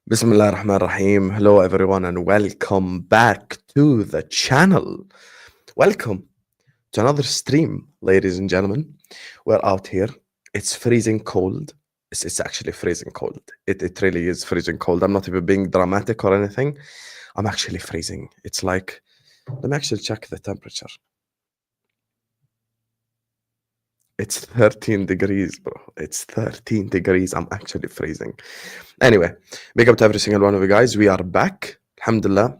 Bismillah ar-Rahman ar-Rahim. Hello, everyone, and welcome back to the channel. Welcome to another stream, ladies and gentlemen. We're out here. It's freezing cold. It's actually freezing cold. It really is freezing cold. I'm not even being dramatic or anything. I'm actually freezing. It's like, let me actually check the temperature. It's 13 degrees, bro. It's 13 degrees. I'm actually freezing. Anyway, big up to every single one of you guys. We are back. Alhamdulillah.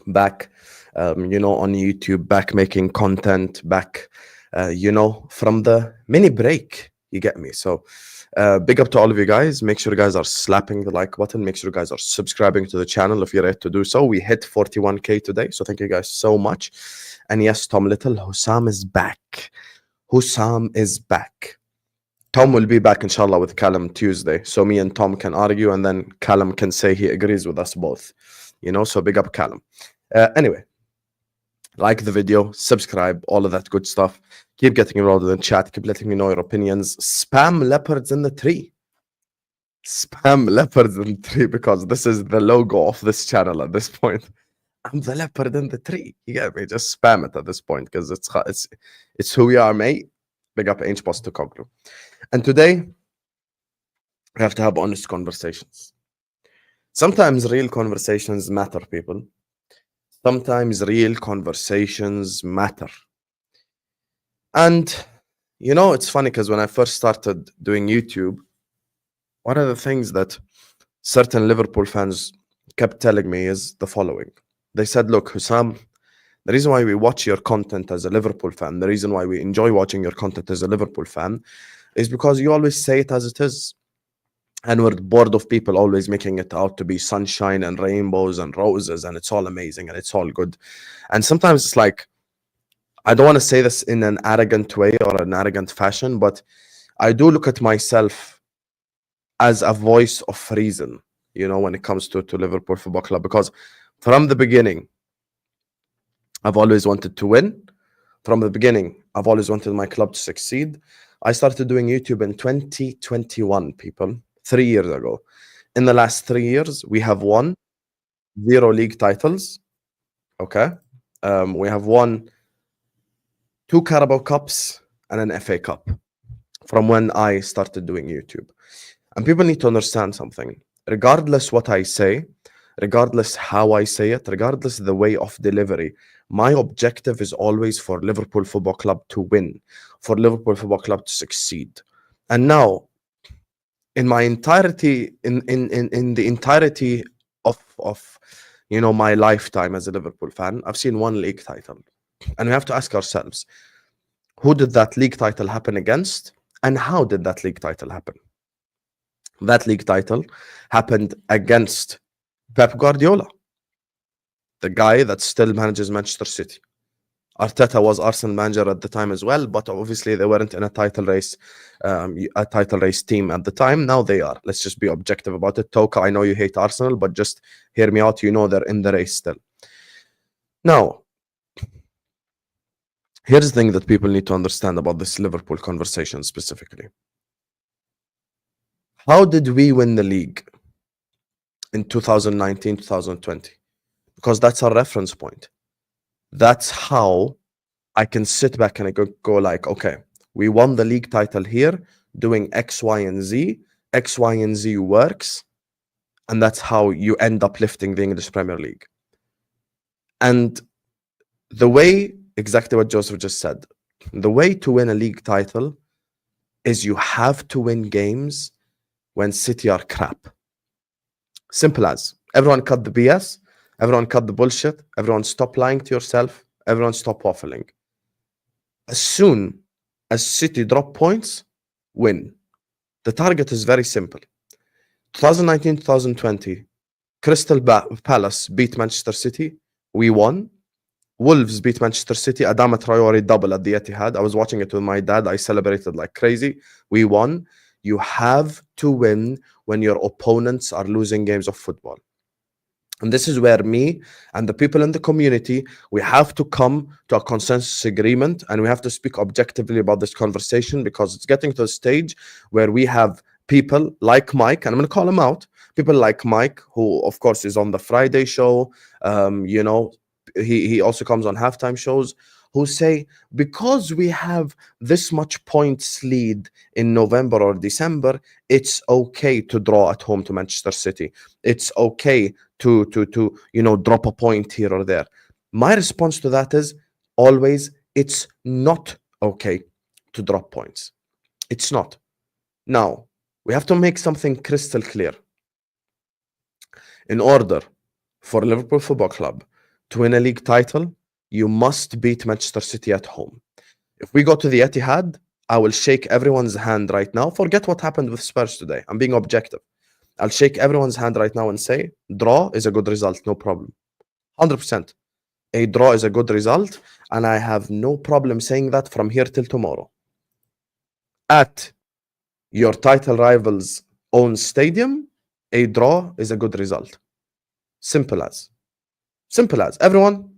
Back, on YouTube, back making content, back, from the mini break. You get me? So, big up to all of you guys. Make sure you guys are slapping the like button. Make sure you guys are subscribing to the channel if you're ready to do so. We hit 41K today. So, thank you guys so much. And yes, Tom Little, Hussam is back. Hussam is back. Tom will be back, inshallah, with Callum Tuesday. So me and Tom can argue, and then Callum can say he agrees with us both. So big up Callum. Anyway, like the video, subscribe, all of that good stuff. Keep getting involved in the chat. Keep letting me know your opinions. Spam leopards in the tree. Spam leopards in the tree, because this is the logo of this channel at this point. I'm the leopard in the tree. You get me? Just spam it at this point, because it's who we are, mate. Big up Ain't Post to Coglu. And today, we have to have honest conversations. Sometimes real conversations matter, people. Sometimes real conversations matter. And, it's funny, because when I first started doing YouTube, one of the things that certain Liverpool fans kept telling me is the following. They said, look, Hussam, the reason why we watch your content as a Liverpool fan, the reason why we enjoy watching your content as a Liverpool fan, is because you always say it as it is. And we're bored of people always making it out to be sunshine and rainbows and roses and it's all amazing and it's all good. And sometimes it's like, I don't want to say this in an arrogant way or an arrogant fashion, but I do look at myself as a voice of reason, when it comes to Liverpool Football Club, because from the beginning, I've always wanted to win. From the beginning, I've always wanted my club to succeed. I started doing YouTube in 2021, people, 3 years ago. In the last 3 years, we have won 0 league titles. Okay. We have won 2 Carabao Cups and an FA Cup from when I started doing YouTube. And people need to understand something. Regardless what I say, regardless how I say it, regardless the way of delivery, my objective is always for Liverpool Football Club to win, for Liverpool Football Club to succeed. And now, in my entirety, in the entirety of my lifetime as a Liverpool fan, I've seen 1 league title. And we have to ask ourselves, who did that league title happen against? And how did that league title happen? That league title happened against Pep Guardiola, the guy that still manages Manchester City. Arteta was Arsenal manager at the time as well, but obviously they weren't in a title race team at the time. Now they are. Let's just be objective about it. Toka, I know you hate Arsenal, but just hear me out. They're in the race still. Now, here's the thing that people need to understand about this Liverpool conversation specifically. How did we win the league in 2019, 2020? Because that's our reference point. That's how I can sit back and I go like, okay, we won the league title here doing X, Y, and Z. X, Y, and Z works. And that's how you end up lifting the English Premier League. And the way, exactly what Joseph just said, the way to win a league title is you have to win games when City are crap. Simple as. Everyone cut the BS. Everyone cut the bullshit. Everyone stop lying to yourself. Everyone stop waffling. As soon as City drop points, win. The target is very simple. 2019-2020, Crystal Palace beat Manchester City. We won. Wolves beat Manchester City. Adama Traore double at the Etihad. I was watching it with my dad. I celebrated like crazy. We won. You have to win when your opponents are losing games of football. And this is where me and the people in the community, we have to come to a consensus agreement, and we have to speak objectively about this conversation, because it's getting to a stage where we have people like Mike, and I'm going to call him out, people like Mike, who of course is on the Friday show, you know, he also comes on halftime shows, who say because we have this much points lead in November or December, it's okay to draw at home to Manchester City. It's okay to you know, drop a point here or there. My response to that is always, it's not okay to drop points. It's not. Now, we have to make something crystal clear. In order for Liverpool Football Club to win a league title, you must beat Manchester City at home. If we go to the Etihad, I will shake everyone's hand right now. Forget what happened with Spurs today. I'm being objective. I'll shake everyone's hand right now and say, draw is a good result, no problem. 100%. A draw is a good result, and I have no problem saying that from here till tomorrow. At your title rival's own stadium, a draw is a good result. Simple as. Simple as. Everyone,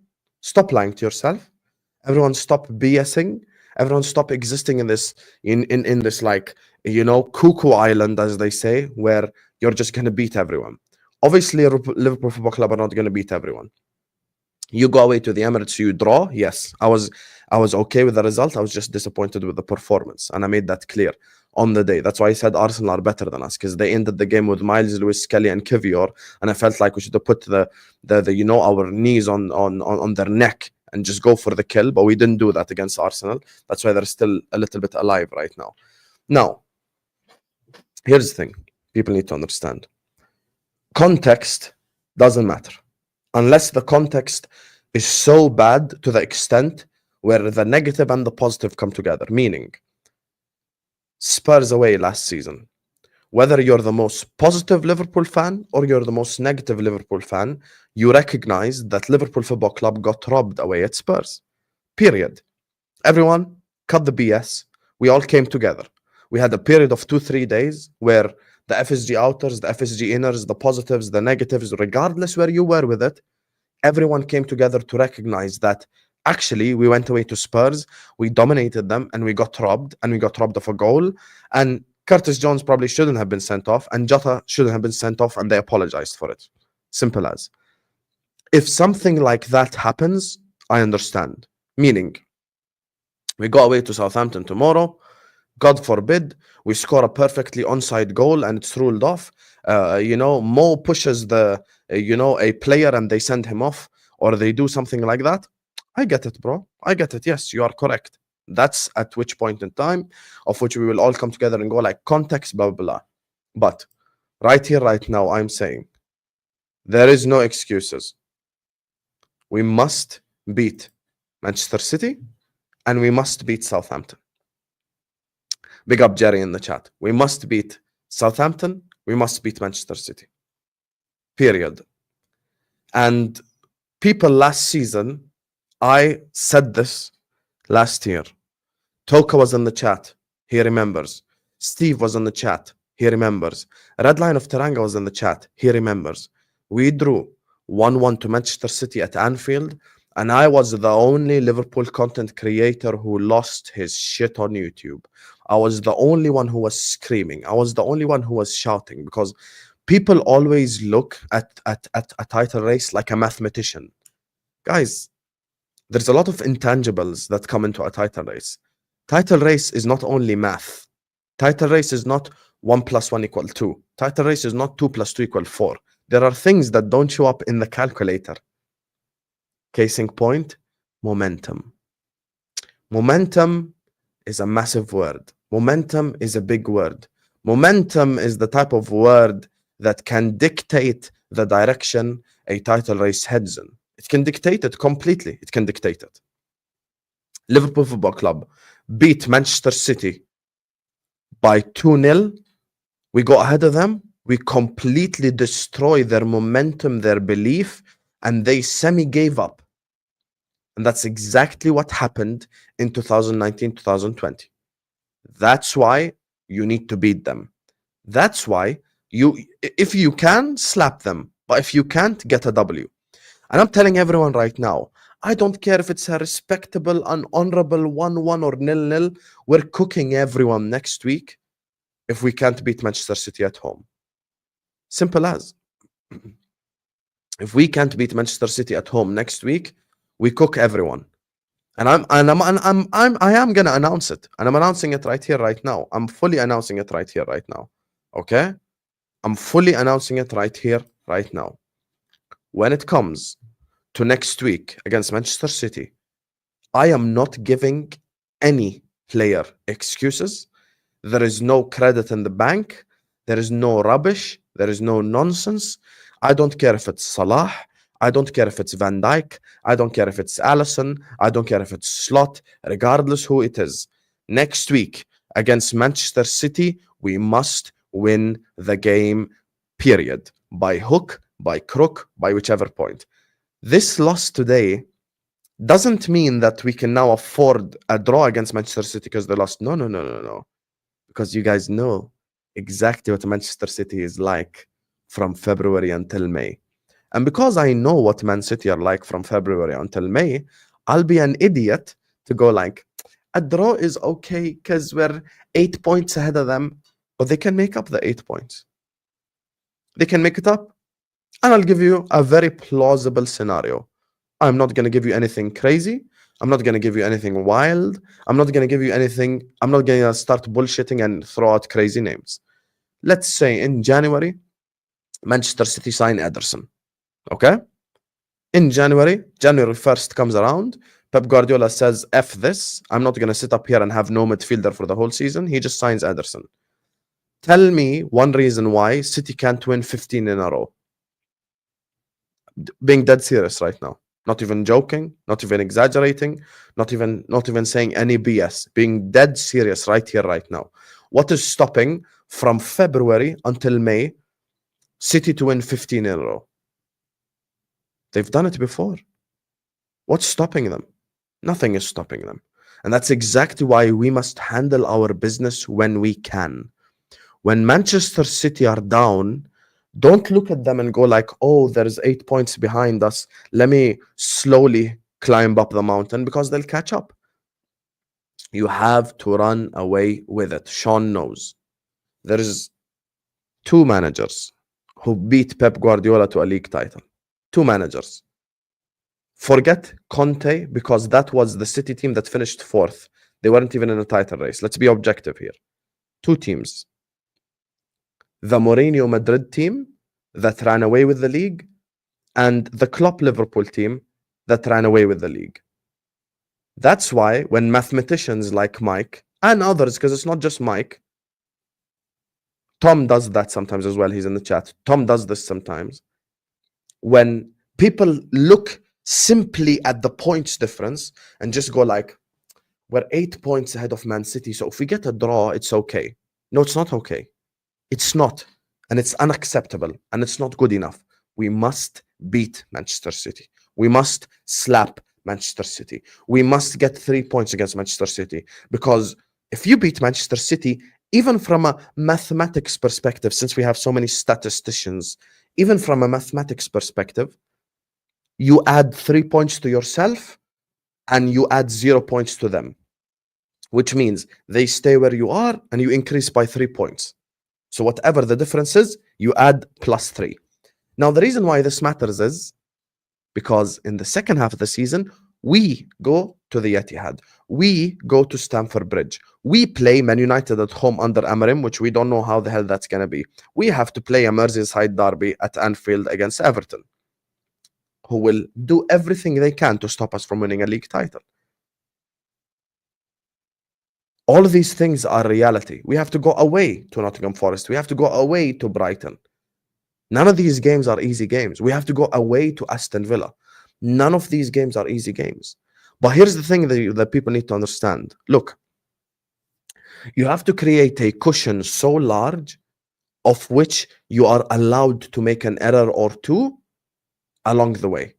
stop lying to yourself. Everyone, stop BSing. Everyone, stop existing in this in this, like, you know, cuckoo island, as they say, where you're just going to beat everyone. Obviously, Liverpool Football Club are not going to beat everyone. You go away to the Emirates, you draw. Yes, I was okay with the result. I was just disappointed with the performance, and I made that clear on the day. That's why I said Arsenal are better than us, because they ended the game with Miles Lewis, Kelly, and Kivior, and I felt like we should have put the you know, our knees on their neck and just go for the kill, but we didn't do that against Arsenal. That's why they're still a little bit alive right now. Now, here's the thing people need to understand. Context doesn't matter. Unless the context is so bad to the extent where the negative and the positive come together. Meaning, Spurs away last season. Whether you're the most positive Liverpool fan or you're the most negative Liverpool fan, you recognize that Liverpool Football Club got robbed away at Spurs. Period. Everyone, cut the BS. We all came together. We had a period of 2-3 days where the FSG outers, the FSG inners, the positives, the negatives, regardless where you were with it, everyone came together to recognize that actually we went away to Spurs, we dominated them, and we got robbed of a goal. And Curtis Jones probably shouldn't have been sent off, and Jota shouldn't have been sent off, and they apologized for it. Simple as. If something like that happens, I understand. Meaning, we go away to Southampton tomorrow. God forbid, we score a perfectly onside goal and it's ruled off. You know, Mo pushes a player and they send him off, or they do something like that. I get it, bro. I get it. Yes, you are correct. That's at which point in time of which we will all come together and go like context, blah, blah, blah. But right here, right now, I'm saying there is no excuses. We must beat Manchester City and we must beat Southampton. Big up Jerry in the chat. We must beat Southampton. We must beat Manchester City. Period. And people last season, I said this last year. Toka was in the chat. He remembers. Steve was in the chat. He remembers. Red Line of Teranga was in the chat. He remembers. We drew 1-1 to Manchester City at Anfield, and I was the only Liverpool content creator who lost his shit on YouTube. I was the only one who was screaming. I was the only one who was shouting, because people always look at a title race like a mathematician. Guys, there's a lot of intangibles that come into a title race. Title race is not only math. Title race is not 1 + 1 = 2. Title race is not 2 + 2 = 4. There are things that don't show up in the calculator. Case in point, momentum. Momentum is a massive word. Momentum is a big word. Momentum is the type of word that can dictate the direction a title race heads in. It can dictate it completely. It can dictate it. Liverpool Football Club beat Manchester City by 2-0. We go ahead of them. We completely destroy their momentum, their belief, and they semi-gave up. And that's exactly what happened in 2019-2020. That's why you need to beat them. That's why if you can, slap them. But if you can't, get a W. And I'm telling everyone right now, I don't care if it's a respectable, an honorable 1-1 or 0-0. We're cooking everyone next week. if we can't beat Manchester City at home? Simple as. If we can't beat Manchester City at home next week, we cook everyone. And I am gonna announce it, and I'm announcing it right here, right now. I'm fully announcing it right here, right now. Okay, I'm fully announcing it right here, right now. When it comes to next week against Manchester City, I am not giving any player excuses. There is no credit in the bank. There is no rubbish. There is no nonsense. I don't care if it's Salah. I don't care if it's Van Dijk. I don't care if it's Allison. I don't care if it's Slot. Regardless who it is. Next week against Manchester City, we must win the game, period. By hook, by crook, by whichever point. This loss today doesn't mean that we can now afford a draw against Manchester City because they lost. No. Because you guys know exactly what Manchester City is like from February until May. And because I know what Man City are like from February until May, I'll be an idiot to go like, a draw is okay because we're 8 points ahead of them, but they can make up the 8 points. They can make it up. And I'll give you a very plausible scenario. I'm not going to give you anything crazy. I'm not going to give you anything wild. I'm not going to give you anything. I'm not going to start bullshitting and throw out crazy names. Let's say in January, Manchester City sign Ederson. Okay? In January 1st comes around. Pep Guardiola says, F this. I'm not going to sit up here and have no midfielder for the whole season. He just signs Ederson. Tell me one reason why City can't win 15 in a row. Being dead serious right now. Not even joking, not even exaggerating, not even saying any BS. Being dead serious right here, right now. What is stopping from February until May City to win 15 in a row? They've done it before. What's stopping them? Nothing is stopping them. And that's exactly why we must handle our business when we can. When Manchester City are down, don't look at them and go like, oh, there's 8 points behind us. Let me slowly climb up the mountain, because they'll catch up. You have to run away with it. Sean knows. There is 2 managers who beat Pep Guardiola to a league title. 2 managers. Forget Conte, because that was the City team that finished 4th. They weren't even in a title race. Let's be objective here. 2 teams. The Mourinho Madrid team that ran away with the league, and the Klopp Liverpool team that ran away with the league. That's why when mathematicians like Mike and others, because it's not just Mike, Tom does that sometimes as well. He's in the chat. Tom does this sometimes. When people look simply at the points difference and just go like, we're 8 points ahead of Man City, so if we get a draw, it's okay. No, it's not okay. It's not, and it's unacceptable, and it's not good enough. We must beat Manchester City. We must slap Manchester City. We must get 3 points against Manchester City, because if you beat Manchester City, even from a mathematics perspective, since we have so many statisticians, even from a mathematics perspective, you add 3 points to yourself and you add 0 points to them, which means they stay where you are and you increase by 3 points. So whatever the difference is, you add +3. Now, the reason why this matters is because in the second half of the season, we go to the Etihad. We go to Stamford Bridge. We play Man United at home under Amarim, which we don't know how the hell that's going to be. We have to play a Merseyside derby at Anfield against Everton, who will do everything they can to stop us from winning a league title. All of these things are reality. We have to go away to Nottingham Forest. We have to go away to Brighton. None of these games are easy games. We have to go away to Aston Villa. None of these games are easy games. But here's the thing that people need to understand. Look, you have to create a cushion so large of which you are allowed to make an error or two along the way.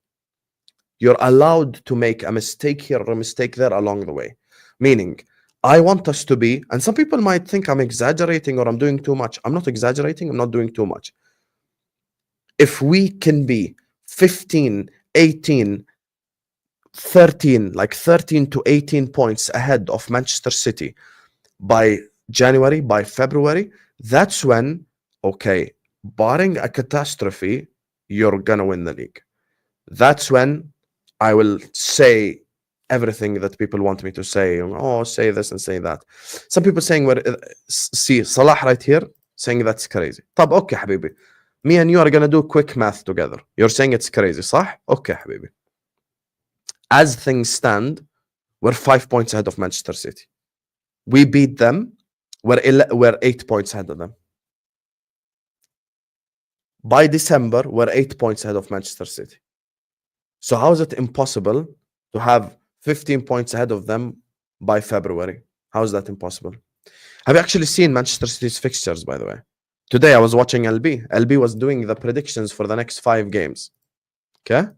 You're allowed to make a mistake here or a mistake there along the way. Meaning, I want us to be, and some people might think I'm exaggerating or I'm doing too much. I'm not exaggerating. I'm not doing too much. If we can be 15, 18, 13, like 13 to 18 points ahead of Manchester City by January, by February, that's when, okay, barring a catastrophe, you're gonna win the league. That's when I will say everything that people want me to say. Oh, say this and say that. Some people saying, see, Salah right here saying that's crazy. طب, okay, حبيبي. Me and you are gonna do quick math together. You're saying it's crazy, صح? Okay, حبيبي. As things stand, we're 5 points ahead of Manchester City. We beat them. We're 8 points ahead of them. By December, we're 8 points ahead of Manchester City. So how is it impossible to have 15 points ahead of them by February? How is that impossible? Have you actually seen Manchester City's fixtures, by the way? Today I was watching LB. LB was doing the predictions for the next 5 games. Okay?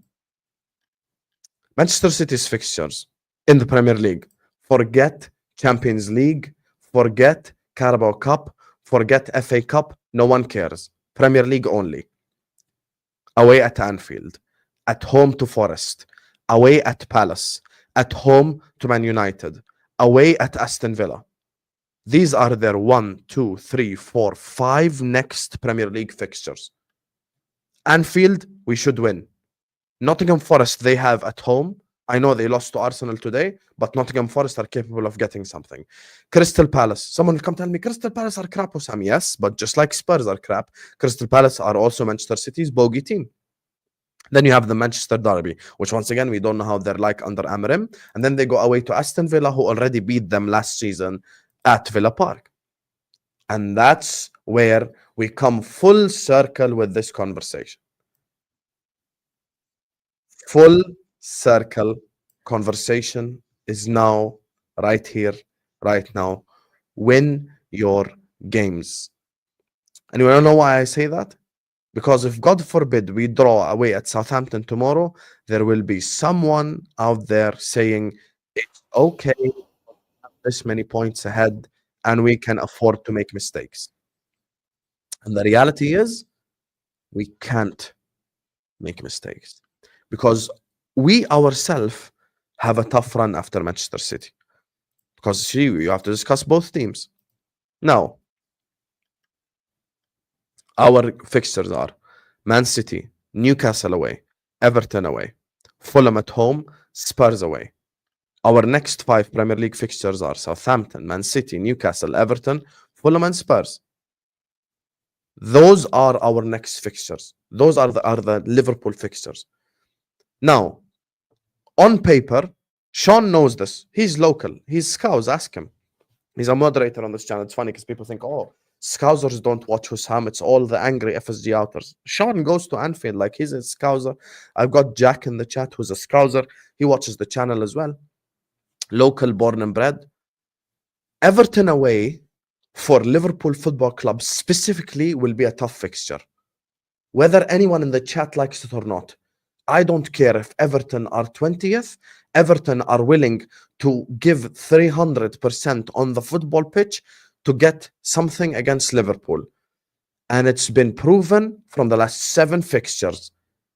Manchester City's fixtures in the Premier League. Forget Champions League. Forget Carabao Cup. Forget FA Cup. No one cares. Premier League only. Away at Anfield. At home to Forest. Away at Palace. At home to Man United. Away at Aston Villa. These are their 1, 2, 3, 4, 5 next Premier League fixtures. Anfield, we should win. Nottingham Forest, they have at home. I know they lost to Arsenal today, but Nottingham Forest are capable of getting something. Crystal Palace. Someone will come tell me, Crystal Palace are crap, Osam. Yes, but just like Spurs are crap, Crystal Palace are also Manchester City's bogey team. Then you have the Manchester Derby, which once again, we don't know how they're like under Amarim. And then they go away to Aston Villa, who already beat them last season at Villa Park. And that's where we come full circle with this conversation. Full circle conversation is now right here, right now. Win your games. And you want to know why I say that? Because if, God forbid, we draw away at Southampton tomorrow, there will be someone out there saying, it's okay, this many points ahead, and we can afford to make mistakes. And the reality is, we can't make mistakes because we ourselves have a tough run after Manchester City. Because see, you have to discuss both teams. Now, our fixtures are Man City, Newcastle away, Everton away, Fulham at home, Spurs away. Our next 5 Premier League fixtures are Southampton, Man City, Newcastle, Everton, Fulham and Spurs. Those are our next fixtures. Those are the Liverpool fixtures. Now, on paper, Sean knows this. He's local. He's Scouse. Ask him. He's a moderator on this channel. It's funny because people think, oh, Scousers don't watch Hussam. It's all the angry FSG outers. Sean goes to Anfield like he's a Scouser. I've got Jack in the chat who's a Scouser. He watches the channel as well. Local, born and bred. Everton away for Liverpool Football Club specifically will be a tough fixture. Whether anyone in the chat likes it or not, I don't care if Everton are 20th. Everton are willing to give 300% on the football pitch to get something against Liverpool. And it's been proven from the last 7 fixtures.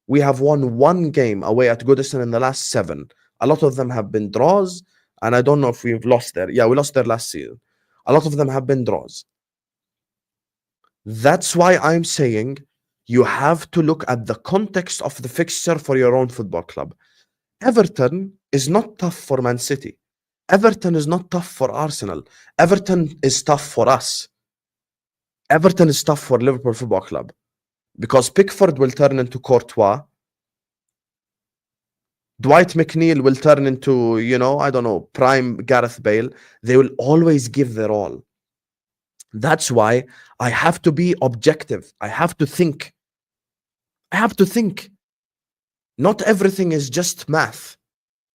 We have won 1 game away at Goodison in the last 7. A lot of them have been draws. And I don't know if we've lost there. Yeah, we lost there last season. A lot of them have been draws. That's why I'm saying you have to look at the context of the fixture for your own football club. Everton is not tough for Man City. Everton is not tough for Arsenal. Everton is tough for us. Everton is tough for Liverpool Football Club. Because Pickford will turn into Courtois. Dwight McNeil will turn into, I don't know, prime Gareth Bale. They will always give their all. That's why I have to be objective. I have to think. Not everything is just math.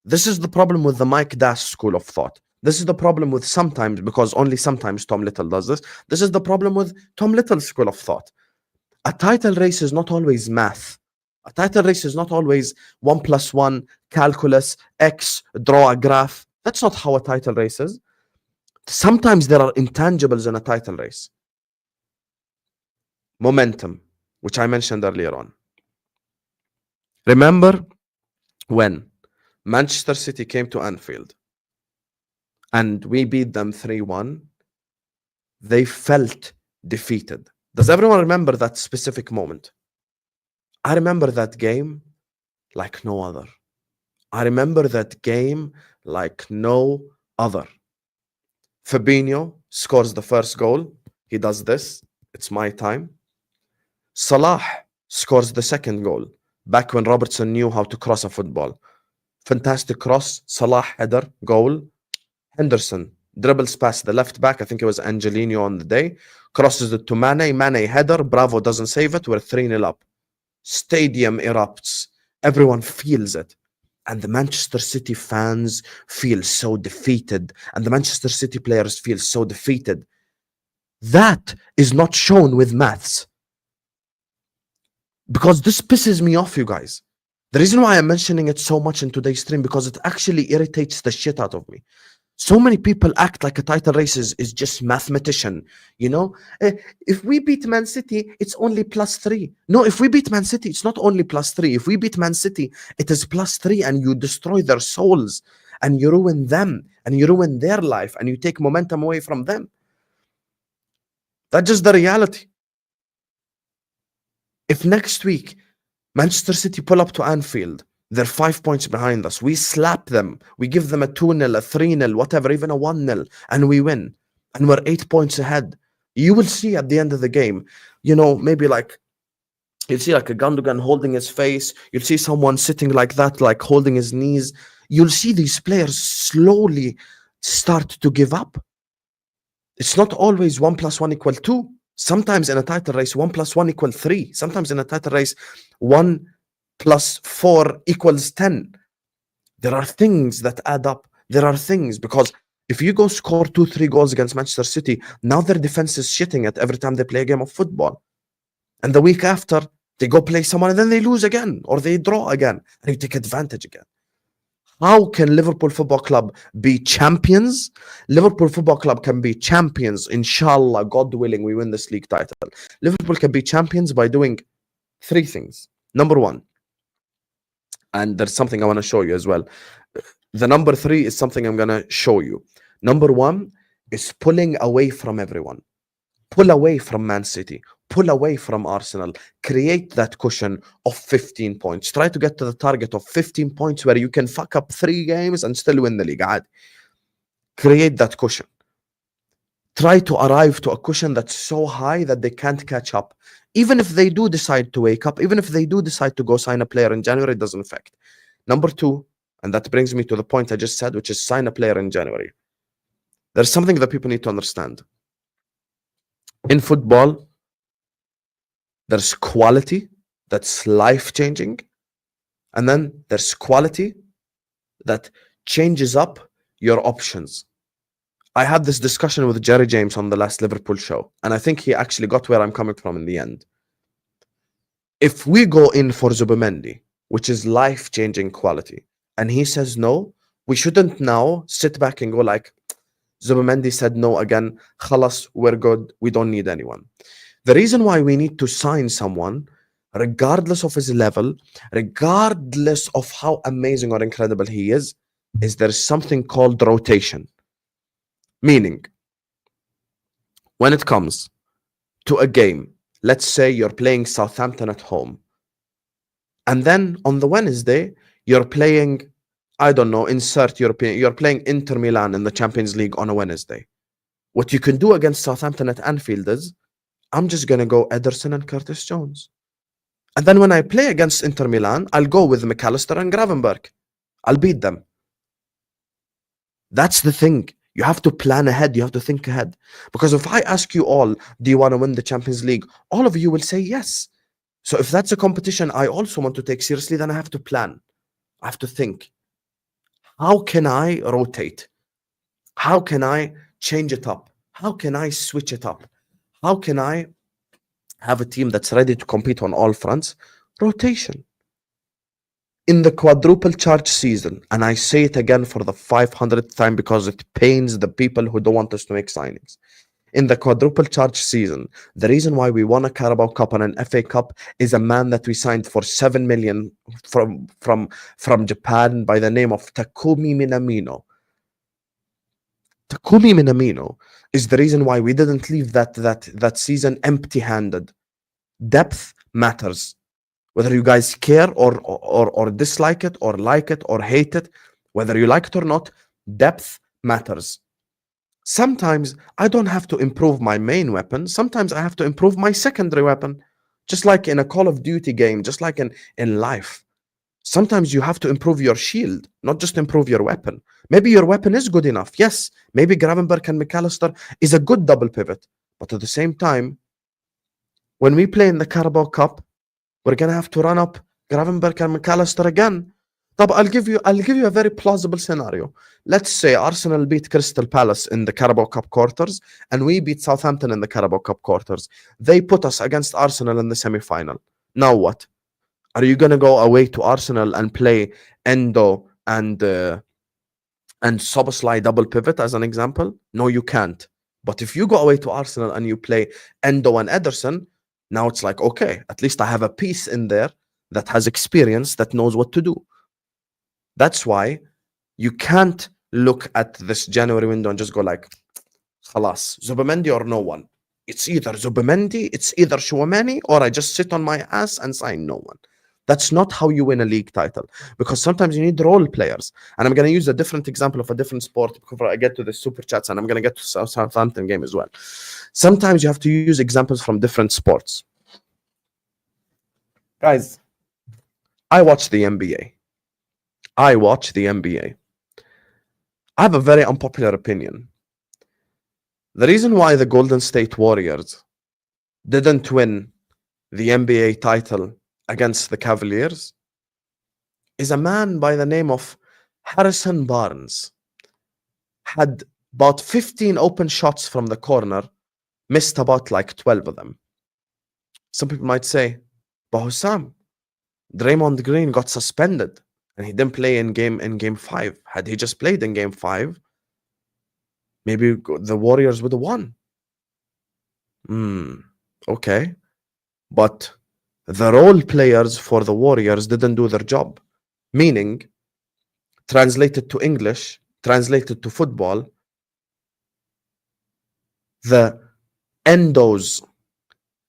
This is the problem with the Mike Dash school of thought. This is the problem with sometimes, because only sometimes Tom Little does this. This is the problem with Tom Little's school of thought. A title race is not always math. A title race is not always 1 + 1, calculus, X, draw a graph. That's not how a title race is. Sometimes there are intangibles in a title race. Momentum, which I mentioned earlier on. Remember when Manchester City came to Anfield and we beat them 3-1? they felt defeated. Does everyone remember that specific moment? I remember that game like no other. I remember that game like no other. Fabinho scores the first goal. He does this. It's my time. Salah scores the second goal. Back when Robertson knew how to cross a football. Fantastic cross. Salah header, goal. Henderson dribbles past the left back. I think it was Angelino on the day. Crosses it to Mane. Mane header. Bravo doesn't save it. We're 3-0 up. Stadium erupts. Everyone feels it. And the Manchester City fans feel so defeated. And the Manchester City players feel so defeated. That is not shown with maths. Because this pisses me off, you guys. The reason why I'm mentioning it so much in today's stream, because it actually irritates the shit out of me. So many people act like a title race is just mathematician. You know, if we beat Man City, it's only +3. No, if we beat Man City, it's not only +3. If we beat Man City, it is +3, and you destroy their souls, and you ruin them, and you ruin their life, and you take momentum away from them. That's just the reality. If next week Manchester City pull up to Anfield, they're 5 points behind us. We slap them. We give them a 2-0, a 3-0, whatever, even a 1-0, and we win. And we're 8 points ahead. You will see at the end of the game, you know, maybe like, you'll see like a Gundogan holding his face. You'll see someone sitting like that, like holding his knees. You'll see these players slowly start to give up. It's not always 1 + 1 = 2. Sometimes in a title race, 1 + 1 = 3. Sometimes in a title race, 1 + 4 = 10. There are things that add up. There are things, because if you go score 2-3 goals against Manchester City, now their defense is shitting it every time they play a game of football. And the week after, they go play someone and then they lose again, or they draw again, and you take advantage again. How can Liverpool Football Club be champions? Liverpool Football Club can be champions, inshallah, God willing, we win this league title. Liverpool can be champions by doing 3 things. Number 1, and there's something I want to show you as well. The number 3 is something I'm going to show you. Number 1 is pulling away from everyone. Pull away from Man City. Pull away from Arsenal. Create that cushion of 15 points. Try to get to the target of 15 points where you can fuck up 3 games and still win the league. Create that cushion. Try to arrive to a cushion that's so high that they can't catch up. Even if they do decide to wake up, even if they do decide to go sign a player in January, it doesn't affect. Number 2, and that brings me to the point I just said, which is sign a player in January. There's something that people need to understand. In football, there's quality that's life-changing, and then there's quality that changes up your options. I had this discussion with Jerry James on the last Liverpool show, and I think he actually got where I'm coming from in the end. If we go in for Zubimendi, which is life-changing quality, and he says no, we shouldn't now sit back and go like, Zubimendi said no again, khalas, we're good, we don't need anyone. The reason why we need to sign someone, regardless of his level, regardless of how amazing or incredible he is there's something called rotation. Meaning, when it comes to a game, let's say you're playing Southampton at home, and then on the Wednesday, you're playing, I don't know, insert European, you're playing Inter Milan in the Champions League on a Wednesday. What you can do against Southampton at Anfield is, I'm just going to go Ederson and Curtis Jones. And then when I play against Inter Milan, I'll go with McAllister and Gravenberch. I'll beat them. That's the thing. You have to plan ahead. You have to think ahead. Because if I ask you all, do you want to win the Champions League? All of you will say yes. So if that's a competition I also want to take seriously, then I have to plan. I have to think. How can I rotate? How can I change it up? How can I switch it up? How can I have a team that's ready to compete on all fronts? Rotation. In the quadruple charge season, and I say it again for the 500th time because it pains the people who don't want us to make signings. In the quadruple charge season, the reason why we won a Carabao Cup and an FA Cup is a man that we signed for 7 million from Japan by the name of Takumi Minamino. Takumi Minamino is the reason why we didn't leave that season empty-handed. Depth matters. Whether you guys care or dislike it or like it or hate it, whether you like it or not, depth matters. Sometimes I don't have to improve my main weapon. Sometimes I have to improve my secondary weapon. Just like in a Call of Duty game, just like in life. Sometimes you have to improve your shield, not just improve your weapon. Maybe your weapon is good enough. Yes, maybe Gravenberg and McAllister is a good double pivot. But at the same time, when we play in the Carabao Cup, we're gonna have to run up Gravenberg and McAllister again. طب I'll give you a very plausible scenario. Let's say Arsenal beat Crystal Palace in the Carabao Cup quarters and we beat Southampton in the Carabao Cup quarters. They put us against Arsenal in the semi-final. Now what? Are you gonna go away to Arsenal and play Endo and Szoboszlai double pivot as an example? No, you can't. But if you go away to Arsenal and you play Endo and Ederson, now it's like, okay, at least I have a piece in there that has experience, that knows what to do. That's why you can't look at this January window and just go like, خلاص, Zubimendi or no one. It's either Zubimendi, it's either Chouameni, or I just sit on my ass and sign no one. That's not how you win a league title, because sometimes you need role players. And I'm going to use a different example of a different sport before I get to the super chats, and I'm going to get to Southampton game as well. Sometimes you have to use examples from different sports. Guys, I watch the NBA. I have a very unpopular opinion. The reason why the Golden State Warriors didn't win the NBA title against the Cavaliers is a man by the name of Harrison Barnes. Had about 15 open shots from the corner, missed about like 12 of them. Some people might say, but Hussam, Draymond Green got suspended and he didn't play in game 5. Had he just played in game 5, maybe the Warriors would have won. Okay. But the role players for the Warriors didn't do their job. Meaning, translated to English, translated to football, the Endos,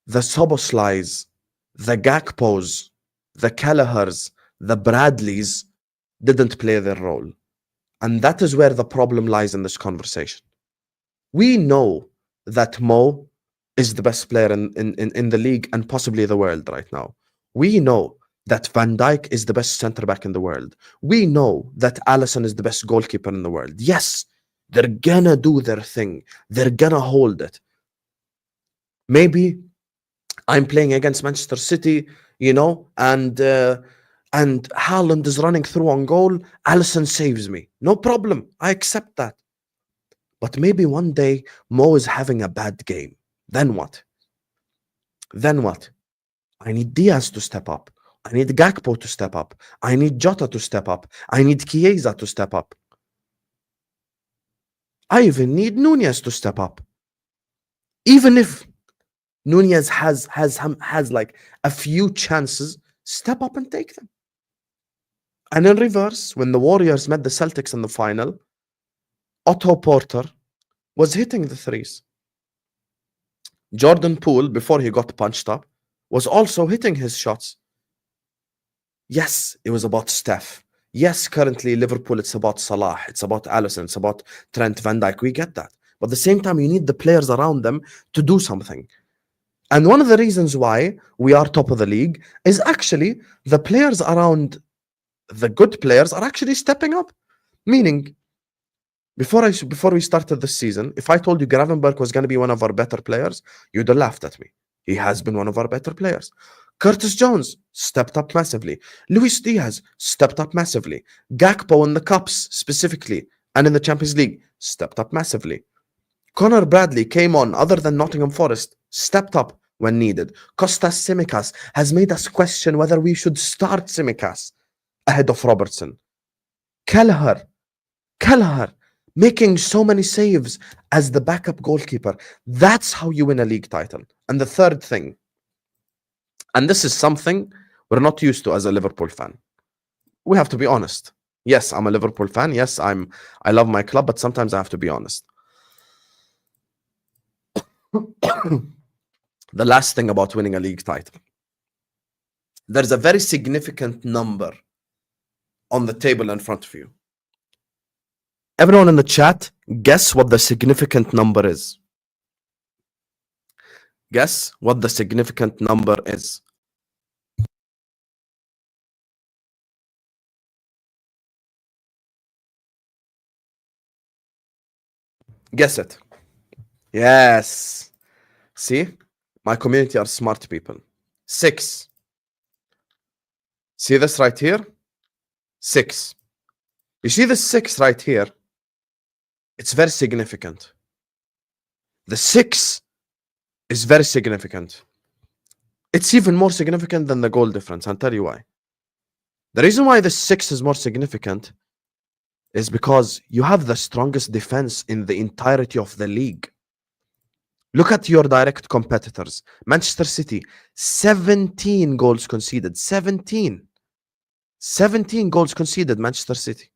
the Szoboszlais, the Gakpos, the Kelleher's, the Bradleys didn't play their role. And that is where the problem lies in this conversation. We know that Mo is the best player in the league and possibly the world right now. We know that Van Dijk is the best centre-back in the world. We know that Alisson is the best goalkeeper in the world. Yes, they're gonna do their thing. They're gonna hold it. Maybe I'm playing against Manchester City, and Haaland is running through on goal. Alisson saves me. No problem. I accept that. But maybe one day Mo is having a bad game. Then what? I need Diaz to step up. I need Gakpo to step up. I need Jota to step up. I need Chiesa to step up. I even need Nunez to step up. Even if Nunez has like a few chances, step up and take them. And in reverse, when the Warriors met the Celtics in the final, Otto Porter was hitting the threes. Jordan Poole, before he got punched up, was also hitting his shots. Yes, it was about Steph. Yes, currently Liverpool, it's about Salah, it's about Alisson, it's about Trent, Van Dijk. We get that. But at the same time, you need the players around them to do something. And one of the reasons why we are top of the league is actually the players around the good players are actually stepping up. Meaning, before we started this season, if I told you Gravenberg was going to be one of our better players, you'd have laughed at me. He has been one of our better players. Curtis Jones stepped up massively. Luis Diaz stepped up massively. Gakpo in the Cups specifically and in the Champions League stepped up massively. Connor Bradley came on, other than Nottingham Forest, stepped up when needed. Kostas Tsimikas has made us question whether we should start Tsimikas ahead of Robertson. Kelleher, making so many saves as the backup goalkeeper. That's how you win a league title. And the third thing, and this is something we're not used to as a Liverpool fan. We have to be honest. Yes, I'm a Liverpool fan. Yes, I love my club, but sometimes I have to be honest. The last thing about winning a league title, there's a very significant number on the table in front of you. Everyone in the chat, guess what the significant number is. Guess what the significant number is. Guess it. Yes. See, my community are smart people. 6. See this right here? 6. You see the 6 right here? It's very significant. The 6 is very significant. It's even more significant than the goal difference. I'll tell you why. The reason why the 6 is more significant is because you have the strongest defense in the entirety of the league. Look at your direct competitors. Manchester City, 17 goals conceded. 17 goals conceded, Manchester City.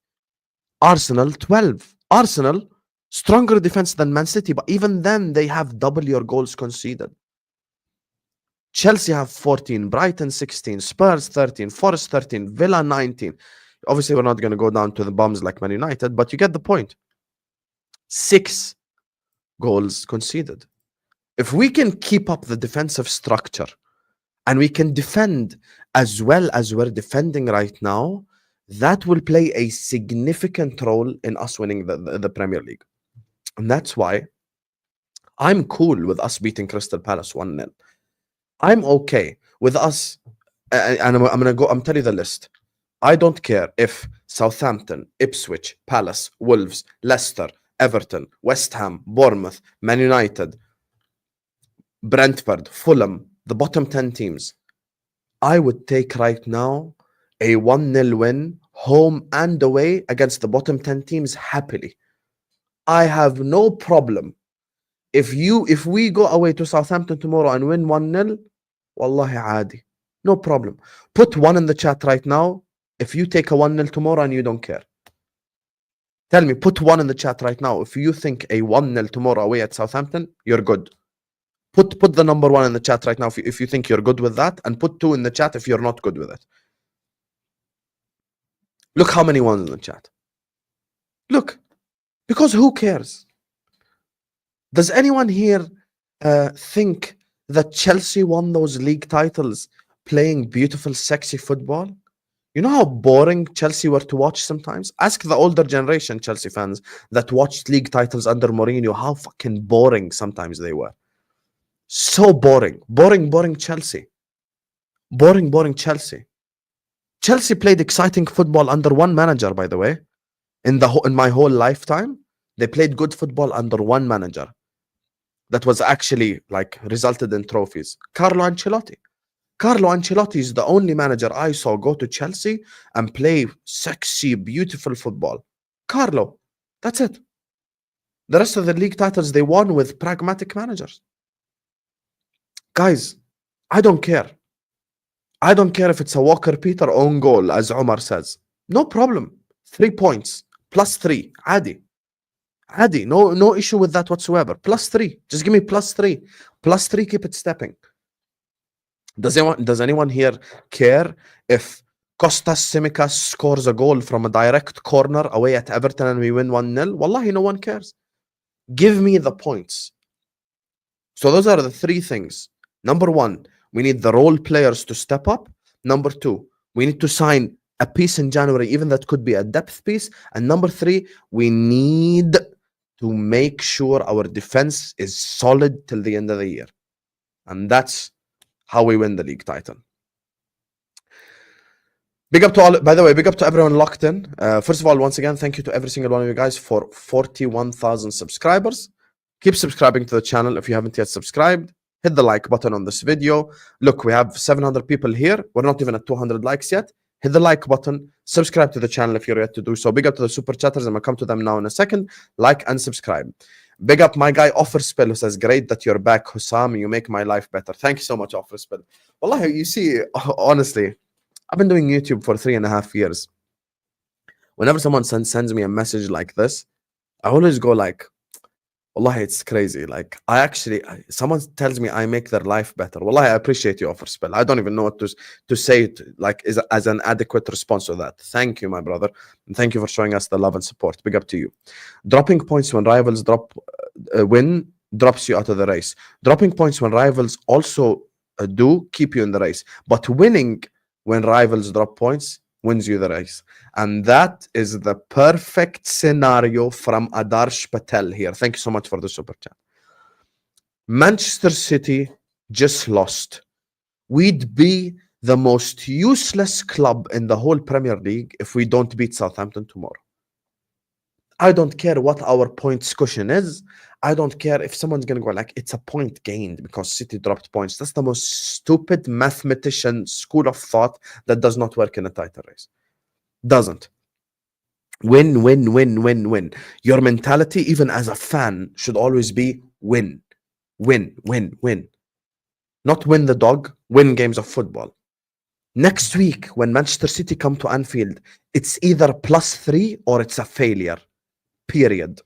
Arsenal, 12. Arsenal, stronger defense than Man City, but even then, they have double your goals conceded. Chelsea have 14, Brighton 16, Spurs 13, Forest 13, Villa 19. Obviously, we're not going to go down to the bums like Man United, but you get the point. 6 goals conceded. If we can keep up the defensive structure and we can defend as well as we're defending right now, that will play a significant role in us winning the Premier League. And that's why I'm cool with us beating Crystal Palace 1-0. I'm okay with us, and I'm gonna go. I'm telling you the list. I don't care if Southampton, Ipswich, Palace, Wolves, Leicester, Everton, West Ham, Bournemouth, Man United, Brentford, Fulham, the bottom 10 teams. I would take right now a 1-0 win, home and away, against the bottom 10 teams happily. I have no problem. If we go away to Southampton tomorrow and win 1-0, wallahi adi. No problem. Put 1 in the chat right now if you take a 1-0 tomorrow and you don't care. Tell me, put 1 in the chat right now. If you think a 1-0 tomorrow away at Southampton, you're good. Put the number 1 in the chat right now if you think you're good with that, and put 2 in the chat if you're not good with it. Look how many 1s in the chat. Look, because who cares? Does anyone here think that Chelsea won those league titles playing beautiful, sexy football? You know how boring Chelsea were to watch sometimes? Ask the older generation Chelsea fans that watched league titles under Mourinho how fucking boring sometimes they were. So boring. Boring Chelsea. Boring Chelsea. Chelsea played exciting football under one manager, by the way. In my whole lifetime, they played good football under one manager. That was actually resulted in trophies. Carlo Ancelotti. Carlo Ancelotti is the only manager I saw go to Chelsea and play sexy, beautiful football. Carlo. That's it. The rest of the league titles they won with pragmatic managers. Guys, I don't care. I don't care if it's a Walker Peter own goal, as Omar says. No problem. 3 points. +3. Adi. No issue with that whatsoever. +3. Just give me +3. +3, keep it stepping. Does anyone here care if Kostas Tsimikas scores a goal from a direct corner away at Everton and we win 1-0? Wallahi, no one cares. Give me the points. So those are the 3 things. Number 1, we need the role players to step up. Number 2, we need to sign a piece in January, even that could be a depth piece. And number 3, we need to make sure our defense is solid till the end of the year. And that's how we win the league title. Big up to all, by the way, big up to everyone locked in. First of all, once again, thank you to every single one of you guys for 41,000 subscribers. Keep subscribing to the channel if you haven't yet subscribed. Hit the like button on this video. Look, we have 700 people here. We're not even at 200 likes yet. Hit the like button. Subscribe to the channel if you're yet to do so. Big up to the super chatters. I'm going to come to them now in a second. Like and subscribe. Big up my guy Offerspill, who says, great that you're back, Hussam. You make my life better. Thank you so much, Offerspill. Wallahi, you see, honestly, I've been doing YouTube for 3.5 years. Whenever someone sends me a message like this, I always go like, Wallahi, it's crazy. Like, someone tells me I make their life better. Wallahi, I appreciate you, offer spell. I don't even know what to say it like as an adequate response to that. Thank you, my brother. And thank you for showing us the love and support. Big up to you. Dropping points when rivals win drops you out of the race. Dropping points when rivals also do keep you in the race. But winning when rivals drop points wins you the race. And that is the perfect scenario from Adarsh Patel here. Thank you so much for the super chat. Manchester City just lost. We'd be the most useless club in the whole Premier League if we don't beat Southampton tomorrow. I don't care what our points cushion is. I don't care if someone's going to go like, it's a point gained because City dropped points. That's the most stupid mathematician school of thought that does not work in a title race. Doesn't. Win, win, win, win, win. Your mentality, even as a fan, should always be win, win, win, win. Not win the dog, win games of football. Next week, when Manchester City come to Anfield, it's either +3 or it's a failure. Period.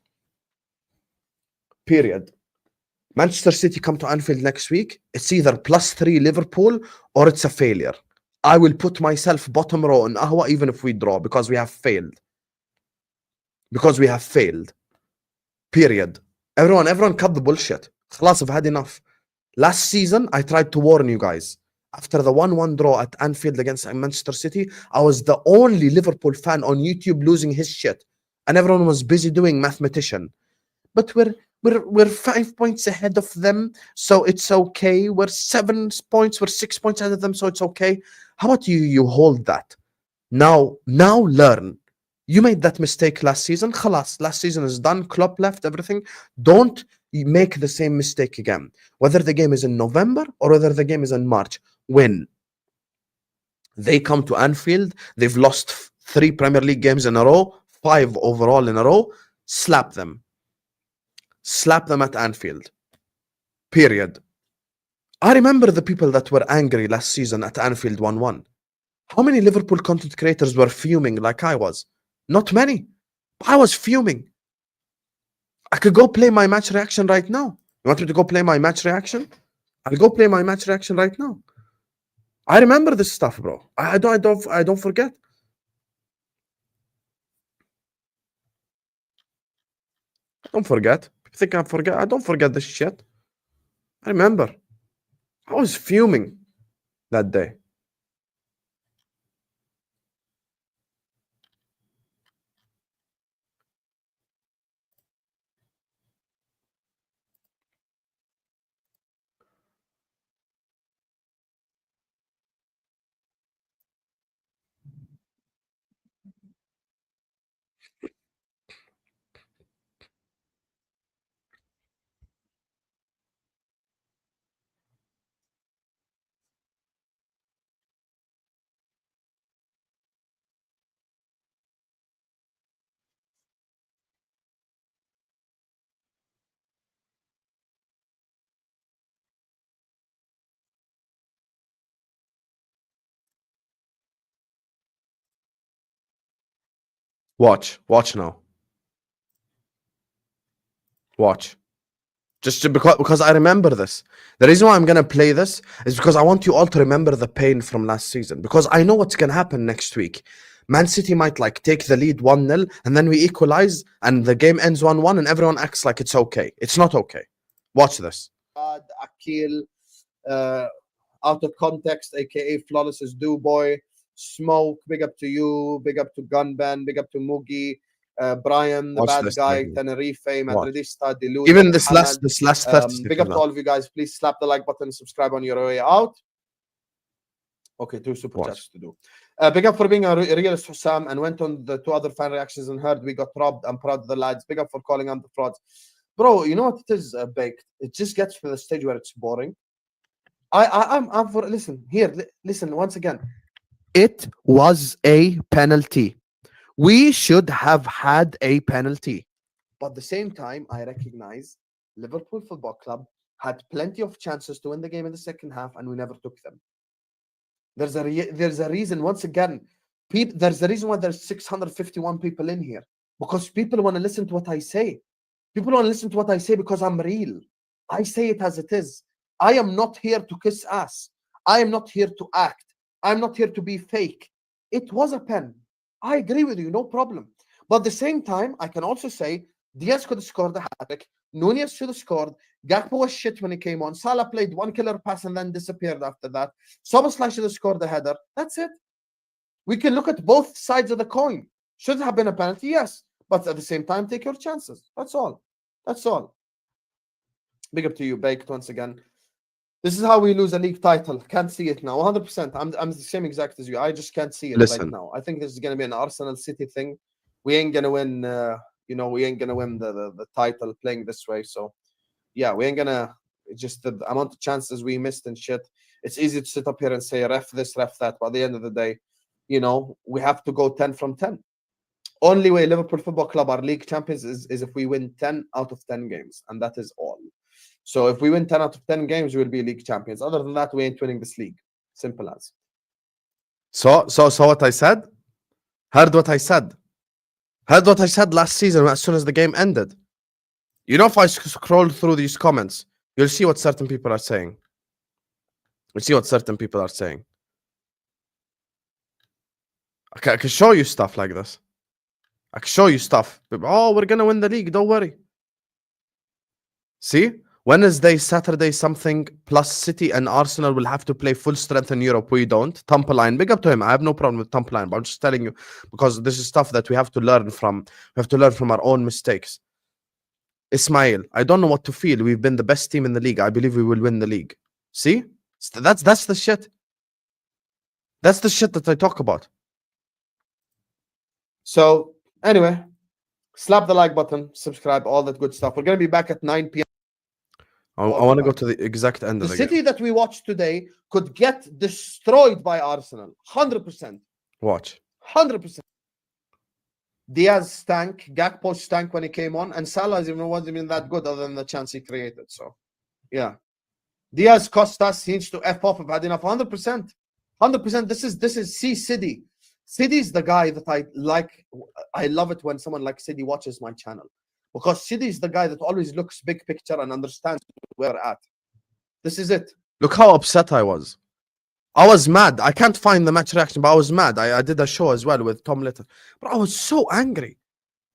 Period. Manchester City come to Anfield next week, it's either +3 Liverpool or it's a failure. I will put myself bottom row in Ahwa even if we draw because we have failed. Because we have failed. Period. Everyone cut the bullshit. خلاص, I've had enough. Last season, I tried to warn you guys. After the 1-1 draw at Anfield against Manchester City, I was the only Liverpool fan on YouTube losing his shit. And everyone was busy doing mathematician. But we're 5 points ahead of them, so it's okay. We're 7 points, we're 6 points ahead of them, so it's okay. How about you hold that? Now learn. You made that mistake last season. Khalas, last season is done. Klopp left, everything. Don't make the same mistake again. Whether the game is in November or whether the game is in March, win. They come to Anfield. They've lost 3 Premier League games in a row, 5 overall in a row. Slap them. Slap them at Anfield. Period. I remember the people that were angry last season at Anfield 1-1. How many Liverpool content creators were fuming like I was? Not many. I was fuming. I could go play my match reaction right now. You want me to go play my match reaction? I'll go play my match reaction right now. I remember this stuff, bro. I don't forget. Don't forget. You think I forget? I don't forget this shit. I remember. I was fuming that day. Watch now. Watch. Just because I remember this. The reason why I'm going to play this is because I want you all to remember the pain from last season. Because I know what's going to happen next week. Man City might like take the lead 1-0 and then we equalize and the game ends 1-1 and everyone acts like it's okay. It's not okay. Watch this. Akil, out of context, aka Flawless is Do Boy. Smoke, big up to you. Big up to Gunban. Big up to Mugi. Brian, the Watch bad this, guy, Mugi. Tenerife, Watch. Madridista, Deluded, Even this Hamad. last 30 Big up seconds. to all of you guys. Please slap the like button, subscribe on your way out. Okay, 2 super Watch. chats to do. Big up for being a realist, Hussam, and went on the 2 other fan reactions and heard we got robbed. I'm proud of the lads. Big up for calling on the frauds. Bro, you know what it is, Baked? It just gets to the stage where it's boring. I'm for, listen, here, listen, once again. It was a penalty. We should have had a penalty. But at the same time, I recognize Liverpool Football Club had plenty of chances to win the game in the second half, and we never took them. There's a reason. Once again, There's a reason why there's 651 people in here, because people want to listen to what I say. People want to listen to what I say because I'm real. I say it as it is. I am not here to kiss ass. I am not here to act. I'm not here to be fake. It was a pen. I agree with you, no problem. But at the same time, I can also say Diaz could have scored a hat-trick. Nunez should have scored. Gakpo was shit when he came on. Salah played one killer pass and then disappeared after that. Szoboszlai should have scored the header. That's it. We can look at both sides of the coin. Should it have been a penalty? Yes. But at the same time, take your chances. That's all. That's all. Big up to you, Baked, once again. This is how we lose a league title. Can't see it now. 100%. I'm the same exact as you. I just can't see it right now. I think this is going to be an Arsenal City thing. We ain't going to win, we ain't going to win the title playing this way. So, yeah, we ain't going to. Just the amount of chances we missed and shit. It's easy to sit up here and say, ref this, ref that. But at the end of the day, we have to go 10 from 10. Only way Liverpool Football Club are league champions is if we win 10 out of 10 games. And that is all. So if we win 10 out of 10 games, we'll be league champions. Other than that, we ain't winning this league. Simple as. So what I said? Heard what I said? Heard what I said last season as soon as the game ended? If I scroll through these comments, you'll see what certain people are saying. You'll see what certain people are saying. I can show you stuff like this. I can show you stuff. Oh, we're going to win the league. Don't worry. See? Wednesday, Saturday, something plus City and Arsenal will have to play full strength in Europe. We don't. Tumperline, big up to him. I have no problem with Tumperline, but I'm just telling you because this is stuff that we have to learn from. We have to learn from our own mistakes. Ismail, I don't know what to feel. We've been the best team in the league. I believe we will win the league. See? That's the shit. That's the shit that I talk about. So, anyway, slap the like button, subscribe, all that good stuff. We're going to be back at 9 p.m. I want to go to the exact end of the City game. that we watched today could get destroyed by Arsenal. 100%. Watch. 100%. Diaz stank. Gakpo stank when he came on. And Salah wasn't even that good other than the chance he created. So, yeah. Diaz cost us. He needs to F off. I've had enough. 100%. 100%. This is City. City's the guy that I like. I love it when someone like City watches my channel. Because City is the guy that always looks big picture and understands where we're at. This is it. Look how upset I was. I was mad. I can't find the match reaction, but I was mad. I did a show as well with Tom Little. But I was so angry.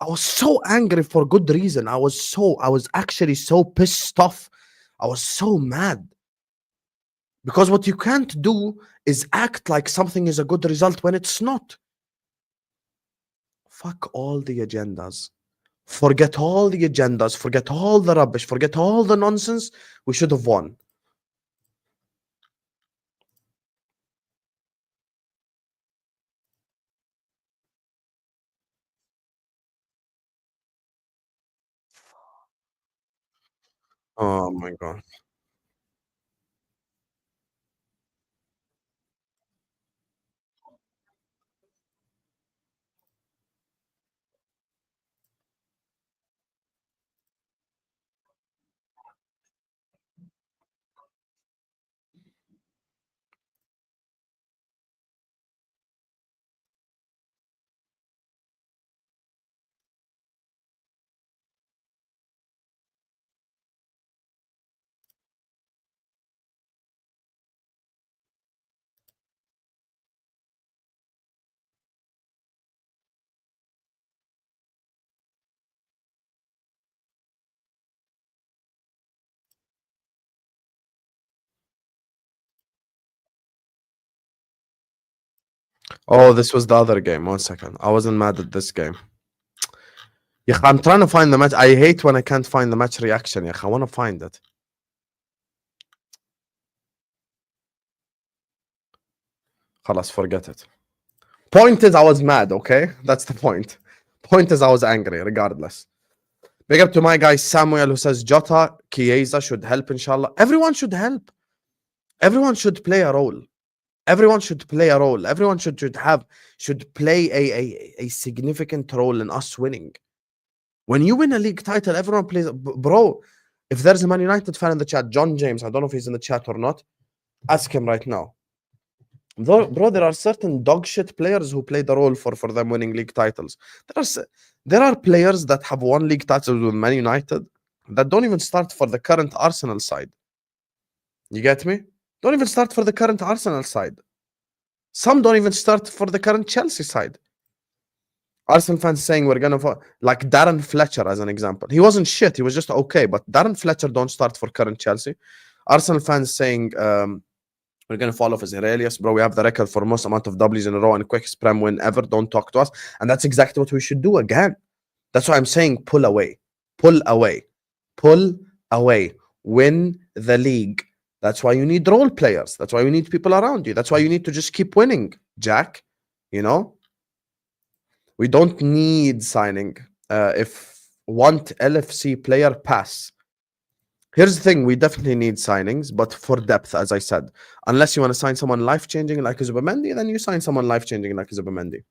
I was so angry for good reason. I was actually so pissed off. I was so mad. Because what you can't do is act like something is a good result when it's not. Fuck all the agendas. Forget all the agendas. Forget all the rubbish. Forget all the nonsense. We should have won. Oh my God. Oh, this was the other game. 1 second. I wasn't mad at this game. Yeah, I'm trying to find the match. I hate when I can't find the match reaction. Yeah, I want to find it. Khalas, forget it. Point is, I was mad, okay? That's the point. Point is, I was angry, regardless. Big up to my guy Samuel who says Jota, Chiesa should help, inshallah. Everyone should help. Everyone should play a role. Everyone should play a role. Everyone should play a significant role in us winning. When you win a league title, everyone plays. Bro, if there's a Man United fan in the chat, John James, I don't know if he's in the chat or not, ask him right now. Bro, there are certain dog shit players who play the role for them winning league titles. There are players that have won league titles with Man United that don't even start for the current Arsenal side. You get me? Don't even start for the current Arsenal side. Some don't even start for the current Chelsea side. Arsenal fans saying we're gonna like Darren Fletcher as an example. He wasn't shit. He was just okay. But Darren Fletcher don't start for current Chelsea. Arsenal fans saying we're gonna fall off as Aurelius, bro. We have the record for most amount of W's in a row and quickest Prem win ever. Don't talk to us. And that's exactly what we should do again. That's why I'm saying pull away, pull away, pull away. Win the league. That's why you need role players. That's why you need people around you. That's why you need to just keep winning, Jack. You know. We don't need signing. If want LFC player, pass. Here's the thing, we definitely need signings, but for depth, as I said. Unless you want to sign someone life-changing like Zubimendi, then you sign someone life-changing like Zubimendi.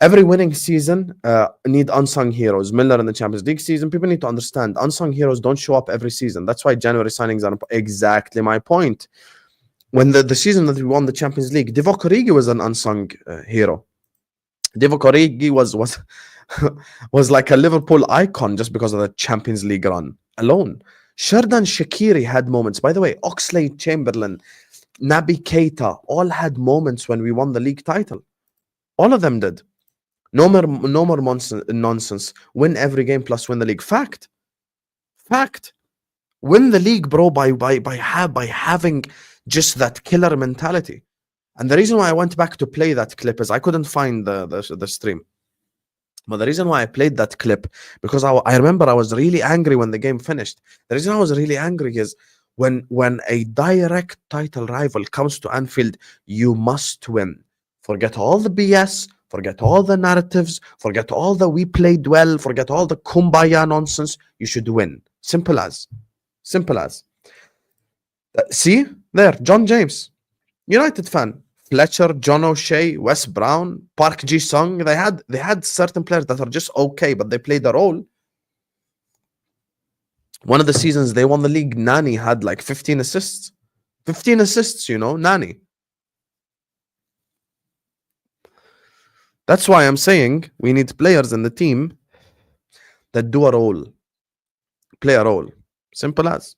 Every winning season need unsung heroes. Miller in the Champions League season, people need to understand, unsung heroes don't show up every season. That's why January signings are exactly my point. When the season that we won the Champions League, Divock Origi was an unsung hero. Divock Origi was like a Liverpool icon just because of the Champions League run alone. Sherdan Shaqiri had moments. By the way, Oxlade-Chamberlain, Naby Keita all had moments when we won the league title. All of them did. No more nonsense. Win every game plus win the league. Fact. Win the league, bro, by having just that killer mentality. And the reason why I went back to play that clip is I couldn't find the stream. But the reason why I played that clip, because I remember I was really angry when the game finished. The reason I was really angry is when a direct title rival comes to Anfield, you must win. Forget all the BS, forget all the narratives, forget all the we played well, forget all the kumbaya nonsense. You should win. Simple as. See? There, John James. United fan. Fletcher, John O'Shea, Wes Brown, Park Ji-sung. They had certain players that are just okay, but they played a role. One of the seasons they won the league, Nani had like 15 assists. 15 assists, you know, Nani. That's why I'm saying we need players in the team that do a role. Play a role. Simple as.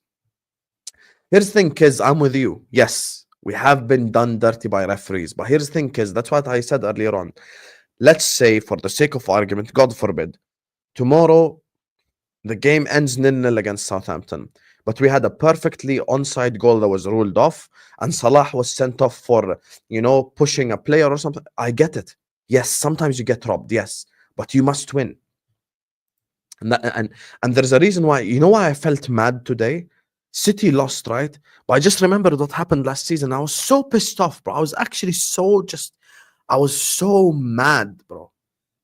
Here's the thing, kids, I'm with you. Yes. We have been done dirty by referees. But here's the thing, kids. That's what I said earlier on. Let's say, for the sake of argument, God forbid, tomorrow the game ends 0-0 against Southampton. But we had a perfectly onside goal that was ruled off. And Salah was sent off for, pushing a player or something. I get it. Yes, sometimes you get robbed. Yes. But you must win. And there's a reason why. You know why I felt mad today? City lost, right? But I just remembered what happened last season. I was so pissed off, bro. I was actually I was so mad, bro.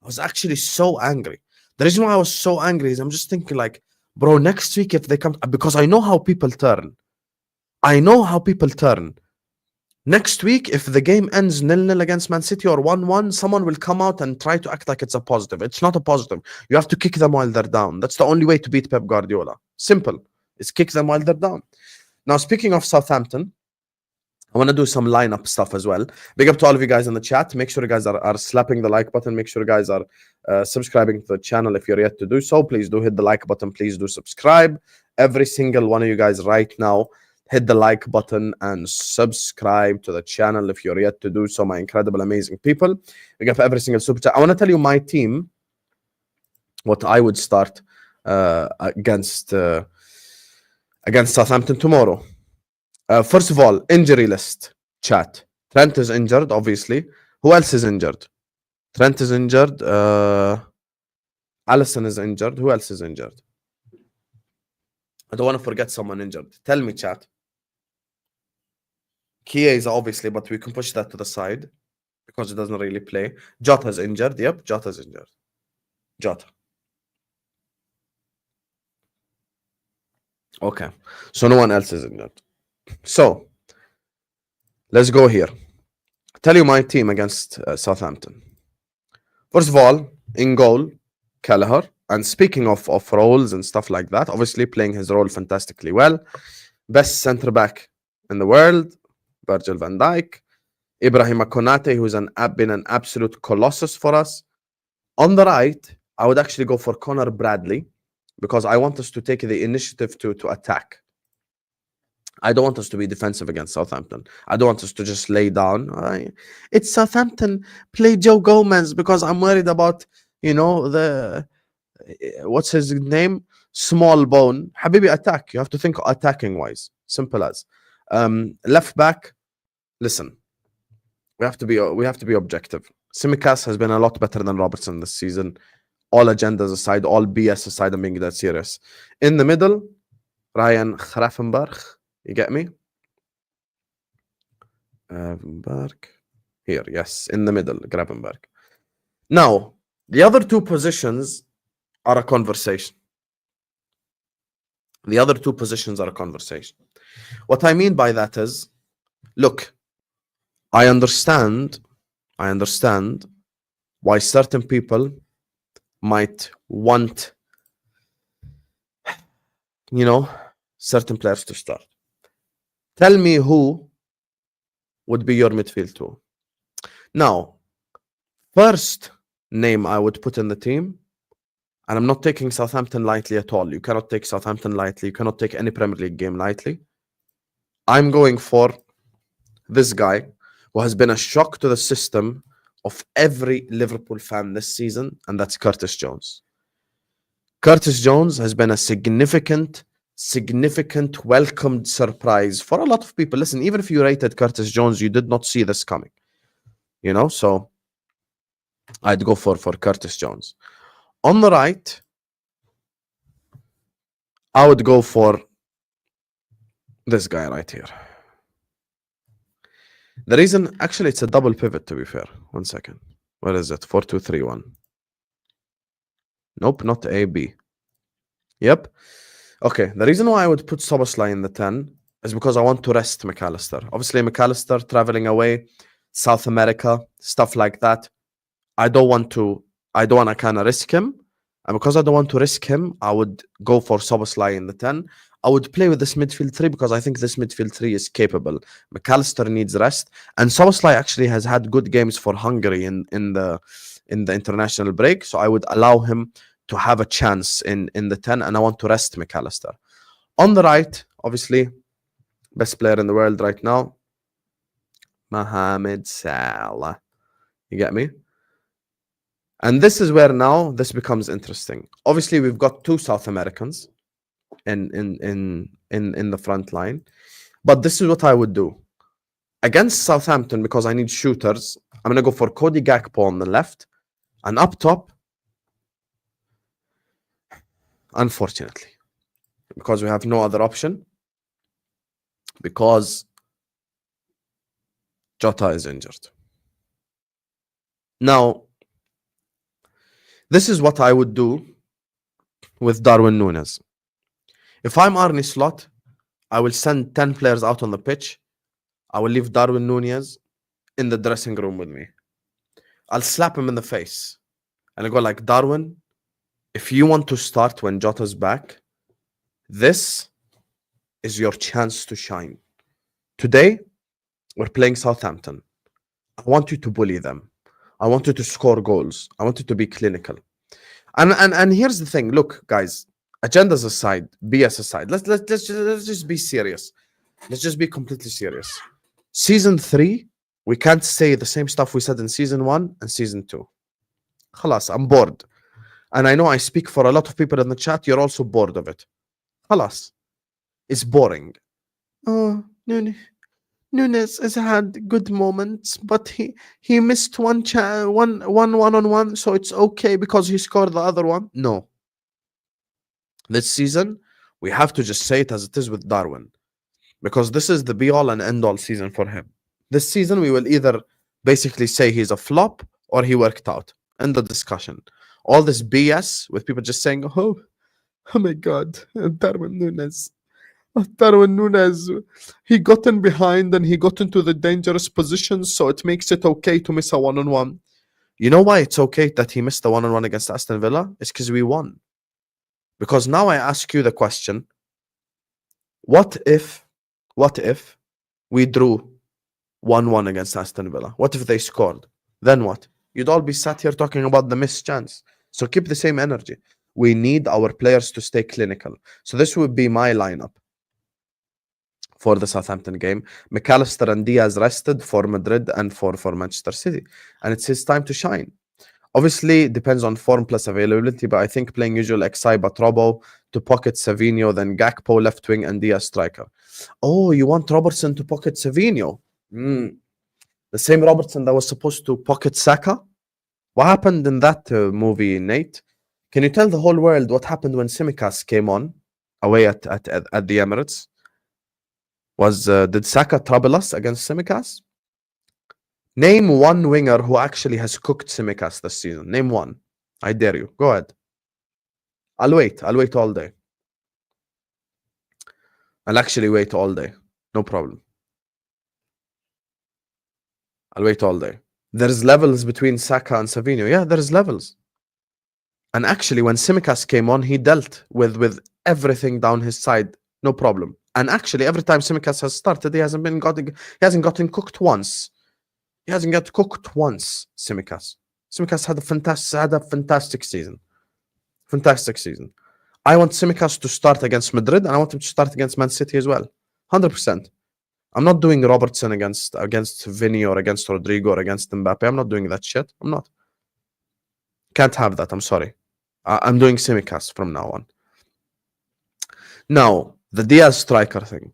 I was actually so angry. The reason why I was so angry is I'm just thinking like, bro, next week if they come, because I know how people turn. Next week, if the game ends 0-0 against Man City or 1-1, someone will come out and try to act like it's a positive. It's not a positive. You have to kick them while they're down. That's the only way to beat Pep Guardiola. Simple. Is kick them while they're down. Now, speaking of Southampton, I want to do some lineup stuff as well. Big up to all of you guys in the chat. Make sure you guys are slapping the like button. Make sure you guys are subscribing to the channel if you're yet to do so. Please do hit the like button. Please do subscribe. Every single one of you guys right now, hit the like button and subscribe to the channel if you're yet to do so, my incredible, amazing people. Big up every single super chat. I want to tell you my team, what I would start against Southampton tomorrow. First of all, injury list, chat. Trent is injured, obviously. Who else is injured? Trent is injured. Alisson is injured. Who else is injured? I don't want to forget someone injured. Tell me, chat. Kia is obviously, but we can push that to the side because it doesn't really play. Jota's injured. Yep, Jota's injured. Jota. Okay, so no one else is injured. So, let's go here. Tell you my team against Southampton. First of all, in goal, Kelleher. And speaking of roles and stuff like that, obviously playing his role fantastically well. Best centre-back in the world, Virgil van Dijk. Ibrahim Konate, who's been an absolute colossus for us. On the right, I would actually go for Connor Bradley because I want us to take the initiative to attack. I don't want us to be defensive against Southampton. I don't want us to just lay down. It's Southampton. Play Joe Gomez because I'm worried about, the what's his name? Small bone. Habibi, attack. You have to think attacking wise. Simple as. Left back. Listen, we have to be objective. Tsimikas has been a lot better than Robertson this season. All agendas aside, all BS aside, I'm being that serious. In the middle, Ryan Gravenberg. You get me? Gravenberg. Here, yes, in the middle, Gravenberg. Now, the other two positions are a conversation. What I mean by that is, look, I understand why certain people might want, certain players to start. Tell me who would be your midfield two. Now, first name I would put in the team, and I'm not taking Southampton lightly at all. You cannot take Southampton lightly. You cannot take any Premier League game lightly. I'm going for this guy who has been a shock to the system of every Liverpool fan this season, and that's Curtis Jones. Curtis Jones has been a significant welcomed surprise for a lot of people. Listen, even if you rated Curtis Jones, you did not see this coming. So I'd go for Curtis Jones. On the right, I would go for this guy right here. The reason, actually, it's a double pivot, to be fair. 1 second. Where is it? 4-2-3-1. Nope, not A, B. Yep. Okay, the reason why I would put Szoboszlai in the 10 is because I want to rest McAllister. Obviously, McAllister traveling away, South America, stuff like that. I don't want to kind of risk him. And because I don't want to risk him, I would go for Szoboszlai in the 10. I would play with this midfield 3 because I think this midfield 3 is capable. McAllister needs rest. And Szoboszlai actually has had good games for Hungary in the international break. So I would allow him to have a chance in the 10. And I want to rest McAllister. On the right, obviously, best player in the world right now, Mohamed Salah. You get me? And this is where now this becomes interesting. Obviously, we've got two South Americans in the front line. But this is what I would do. Against Southampton, because I need shooters, I'm going to go for Cody Gakpo on the left. And up top, unfortunately, because we have no other option, because Jota is injured. Now, this is what I would do with Darwin Nunez. If I'm Arne Slot, I will send 10 players out on the pitch. I will leave Darwin Nunez in the dressing room with me. I'll slap him in the face. And I go like, Darwin, if you want to start when Jota's back, this is your chance to shine. Today, we're playing Southampton. I want you to bully them. I want you to score goals. I want you to be clinical. And here's the thing. Look, guys, agendas aside, BS aside, let's just be serious. Let's just be completely serious. Season 3, we can't say the same stuff we said in season 1 and season 2. Khalas, I'm bored. And I know I speak for a lot of people in the chat. You're also bored of it. Khalas. It's boring. Oh, Nunez has had good moments, but he missed one one-on-one, so it's okay because he scored the other one. No. This season, we have to just say it as it is with Darwin, because this is the be-all and end-all season for him. This season, we will either basically say he's a flop or he worked out. End the discussion. All this BS with people just saying, oh my God, Darwin Nunez. Darwin Nunez, he got in behind and he got into the dangerous positions, so it makes it okay to miss a one-on-one. You know why it's okay that he missed the one-on-one against Aston Villa? It's because we won. Because now I ask you the question, what if we drew 1-1 against Aston Villa. What if they scored? Then what? You'd all be sat here talking about the missed chance. So keep the same energy. We need our players to stay clinical. So this would be my lineup for the Southampton game. McAllister and Diaz rested for Madrid and for Manchester City. And it's his time to shine. Obviously, depends on form plus availability, but I think playing usual Exai Batrobo to pocket Savinho, then Gakpo left wing and Diaz striker. Oh, you want Robertson to pocket Savinho? The same Robertson that was supposed to pocket Saka? What happened in that movie, Nate? Can you tell the whole world what happened when Tsimikas came on away at the Emirates? Did Saka trouble us against Tsimikas? Name one winger who actually has cooked Tsimikas this season. Name one. I dare you. Go ahead. I'll wait all day. I'll actually wait all day. No problem. I'll wait all day. There's levels between Saka and Savinho. Yeah, there's levels. And actually, when Tsimikas came on, he dealt with everything down his side. No problem. And actually, every time Tsimikas has started, he hasn't gotten cooked once. He hasn't got cooked once, Tsimikas. Tsimikas had a fantastic season. Fantastic season. I want Tsimikas to start against Madrid, and I want him to start against Man City as well. 100%. I'm not doing Robertson against Vinny or against Rodrigo or against Mbappe. I'm not doing that shit. I'm not. Can't have that. I'm sorry. I'm doing Tsimikas from now on. Now, the Diaz striker thing.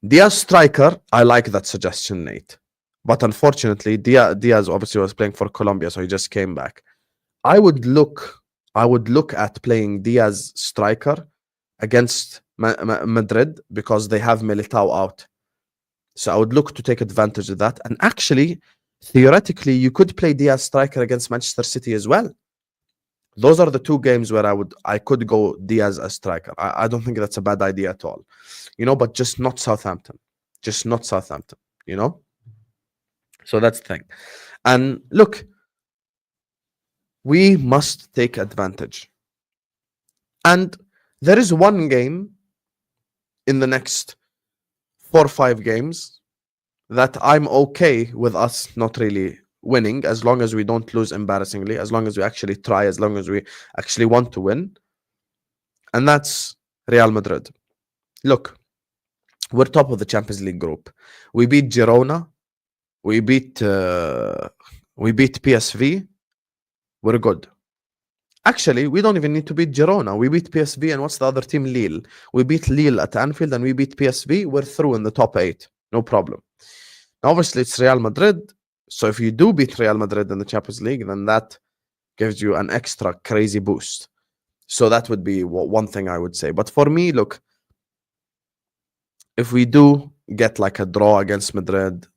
Diaz striker, I like that suggestion, Nate. But unfortunately, Diaz obviously was playing for Colombia, so he just came back. I would look at playing Diaz striker against Madrid because they have Militao out. So I would look to take advantage of that. And actually, theoretically, you could play Diaz striker against Manchester City as well. Those are the two games where I could go Diaz as striker. I don't think that's a bad idea at all. But just not Southampton. Just not Southampton, So that's the thing. And look, we must take advantage. And there is one game in the next 4 or 5 games that I'm okay with us not really winning, as long as we don't lose embarrassingly, as long as we actually try, as long as we actually want to win. And that's Real Madrid. Look, we're top of the Champions League group. We beat Girona. We beat PSV. We're good. Actually, we don't even need to beat Girona. We beat PSV, and what's the other team? Lille. We beat Lille at Anfield, and we beat PSV. We're through in the top 8. No problem. Now, obviously, it's Real Madrid. So if you do beat Real Madrid in the Champions League, then that gives you an extra crazy boost. So that would be one thing I would say. But for me, look, if we do get like a draw against Madrid,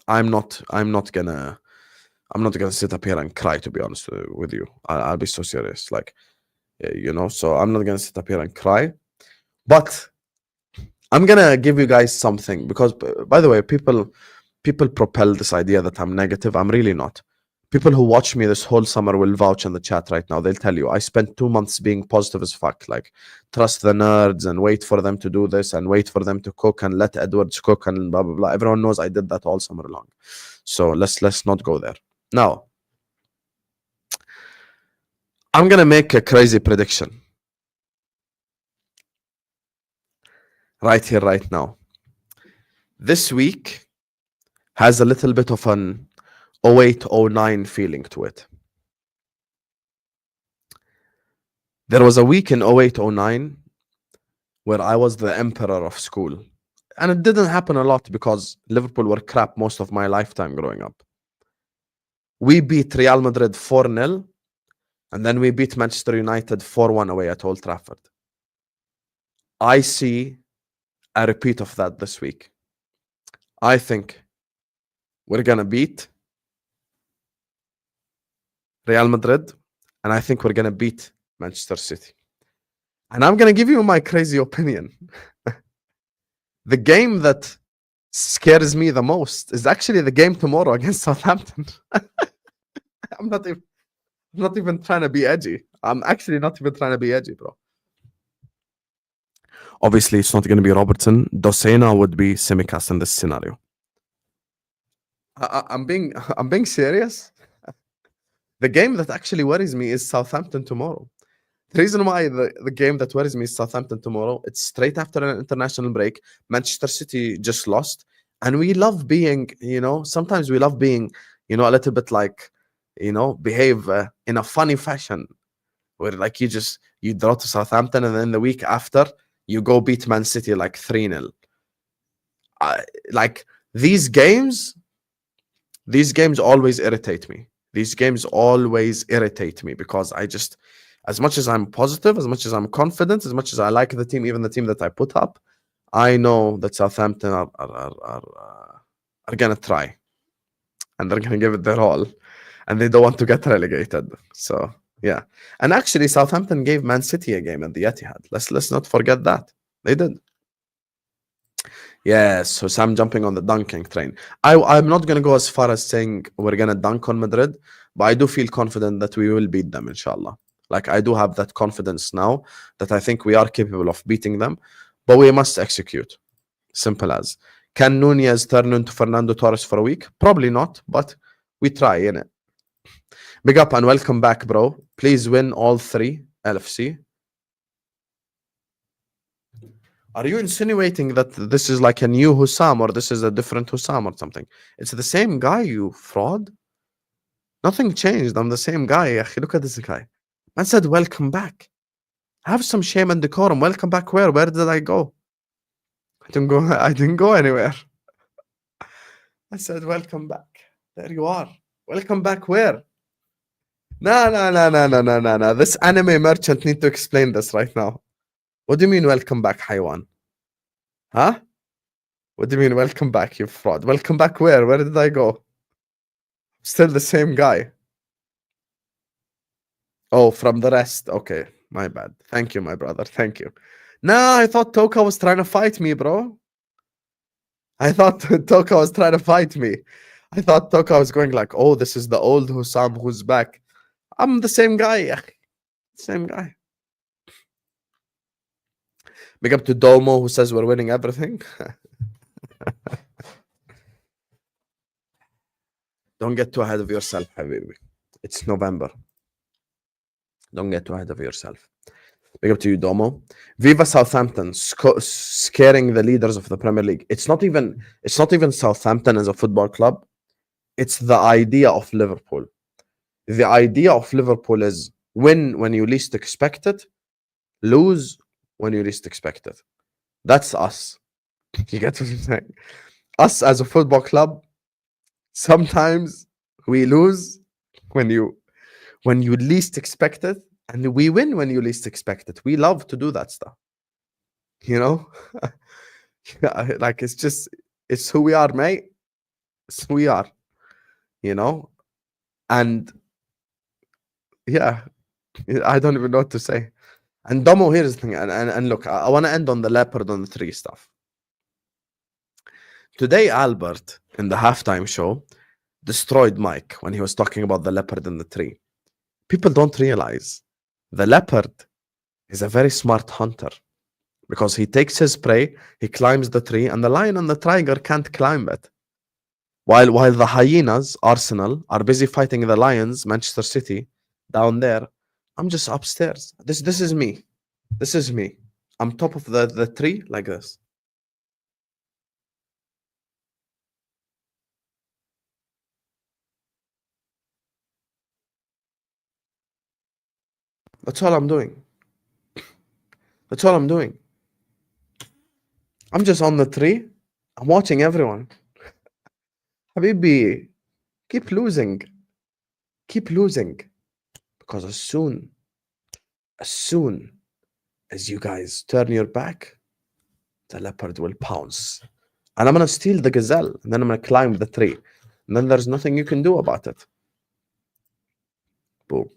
I'm not gonna sit up here and cry, to be honest with you. I'll be so serious, so I'm not gonna sit up here and cry. But I'm gonna give you guys something, because, by the way, people propel this idea that I'm negative. I'm really not. People who watch me this whole summer will vouch in the chat right now. They'll tell you I spent 2 months being positive as fuck, trust the nerds and wait for them to do this and wait for them to cook and let Edwards cook and blah blah blah. Everyone knows I did that all summer long. So let's not go there. Now, I'm gonna make a crazy prediction right here, right now. This week has a little bit of an 08-09 feeling to it. There was a week in 08-09 where I was the emperor of school. And it didn't happen a lot because Liverpool were crap most of my lifetime growing up. We beat Real Madrid 4-0, and then we beat Manchester United 4-1 away at Old Trafford. I see a repeat of that this week. I think we're going to beat Real Madrid, and I think we're going to beat Manchester City. And I'm going to give you my crazy opinion. The game that scares me the most is actually the game tomorrow against Southampton. I'm not even trying to be edgy. I'm actually not even trying to be edgy, bro. Obviously, it's not going to be Robertson. Dosena would be Tsimikas in this scenario. I'm being serious. The game that actually worries me is Southampton tomorrow. The reason why the game that worries me is Southampton tomorrow, it's straight after an international break. Manchester City just lost. And we love being, sometimes we love being, a little bit like, behave in a funny fashion where like you draw to Southampton and then the week after you go beat Man City like 3-0. Like these games always irritate me. These games always irritate me because as much as I'm positive, as much as I'm confident, as much as I like the team, even the team that I put up, I know that Southampton are gonna try, and they're gonna give it their all, and they don't want to get relegated. So yeah, and actually, Southampton gave Man City a game at the Etihad. Let's not forget that they did. Yes, so Sam jumping on the dunking train. I'm not gonna go as far as saying we're gonna dunk on Madrid, but I do feel confident that we will beat them, inshallah. Like I do have that confidence now that I think we are capable of beating them, but we must execute. Simple as. Can Nunez turn into Fernando Torres for a week? Probably not, but we try, innit? Big up and welcome back, bro. Please win all 3 LFC. Are you insinuating that this is like a new Hussam or this is a different Hussam or something? It's the same guy, you fraud. Nothing changed. I'm the same guy. Look at this guy. Man said, welcome back. Have some shame and decorum. Welcome back where? Where did I go? I didn't go anywhere. I said, welcome back. There you are. Welcome back where? No. This anime merchant need to explain this right now. What do you mean, welcome back, Haywan? Huh? What do you mean, welcome back, you fraud? Welcome back where? Where did I go? Still the same guy. Oh, from the rest. Okay, my bad. Thank you, my brother. Thank you. No, I thought Toka was trying to fight me, bro. I thought Toka was trying to fight me. I thought Toka was going like, oh, this is the old Hussam who's back. I'm the same guy. Same guy. Big up to Domo who says we're winning everything. Don't get too ahead of yourself, Habibi. It's November. Don't get too ahead of yourself. Big up to you, Domo. Viva Southampton, scaring the leaders of the Premier League. It's not even Southampton as a football club. It's the idea of Liverpool. The idea of Liverpool is win when you least expect it, lose when you least expect it. That's us. You get what I'm saying? Us as a football club, sometimes we lose when you least expect it, and we win when you least expect it. We love to do that stuff. Like it's who we are, mate. It's who we are. And yeah, I don't even know what to say. And Domo, here's the thing, and look, I want to end on the Leopard on the 3 stuff. Today, Albert, in the halftime show, destroyed Mike when he was talking about the Leopard and the 3. People don't realize the Leopard is a very smart hunter because he takes his prey, he climbs the tree, and the lion and the tiger can't climb it. While the hyenas, Arsenal, are busy fighting the lions, Manchester City, down there, I'm just upstairs. This is me. This is me. I'm top of the tree like this. That's all I'm doing. That's all I'm doing. I'm just on the tree. I'm watching everyone. Habibi, keep losing. Keep losing. Because as soon as you guys turn your back, the leopard will pounce. And I'm going to steal the gazelle. And then I'm going to climb the tree. And then there's nothing you can do about it. Boom.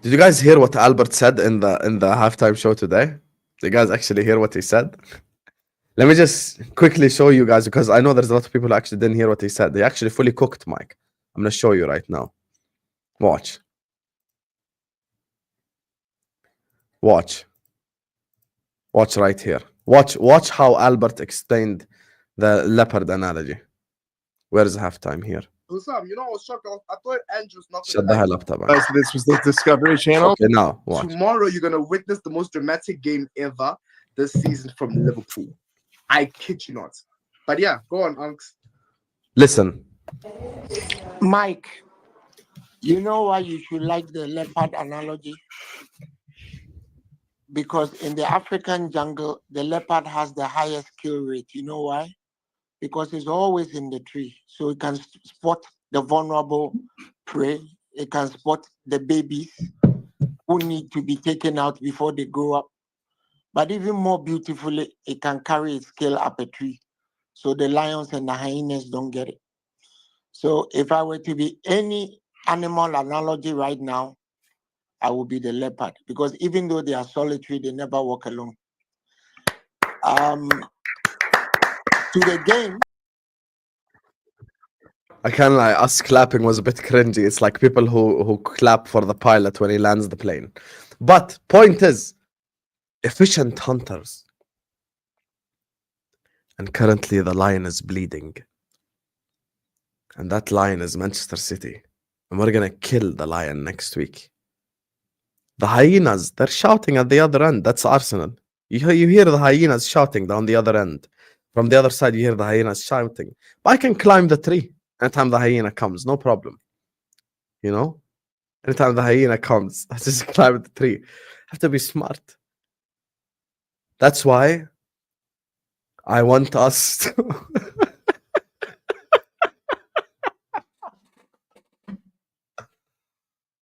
Did you guys hear what Albert said in the halftime show today? Did you guys actually hear what he said? Let me just quickly show you guys, because I know there's a lot of people who actually didn't hear what he said. They actually fully cooked Mike. I'm going to show you right now. Watch. Watch. Watch right here. Watch how Albert explained the leopard analogy. Where is halftime here? Hussam, you know, I was shocked. I thought Andrew's not Shut gonna the like hell up, Taban. guys, this was the Discovery Channel. Okay, now watch. Tomorrow, you're gonna witness the most dramatic game ever this season from Liverpool. I kid you not. But yeah, go on, Unks. Listen. Mike, you know why you should like the leopard analogy? Because in the African jungle, the leopard has the highest kill rate. You know why? Because it's always in the tree. So it can spot the vulnerable prey. It can spot the babies who need to be taken out before they grow up. But even more beautifully, it can carry its kill up a tree. So the lions and the hyenas don't get it. So if I were to be any animal analogy right now, I would be the leopard, because even though they are solitary, they never walk alone. To the game. I can't lie, us clapping was a bit cringy. It's like people who clap for the pilot when he lands the plane. But point is, efficient hunters. And currently the lion is bleeding. And that lion is Manchester City. And we're going to kill the lion next week. The hyenas, they're shouting at the other end. That's Arsenal. You hear the hyenas shouting down the other end. From the other side, you hear the hyenas shouting. But I can climb the tree anytime the hyena comes. No problem. You know? Anytime the hyena comes, I just climb the tree. I have to be smart. That's why I want us to...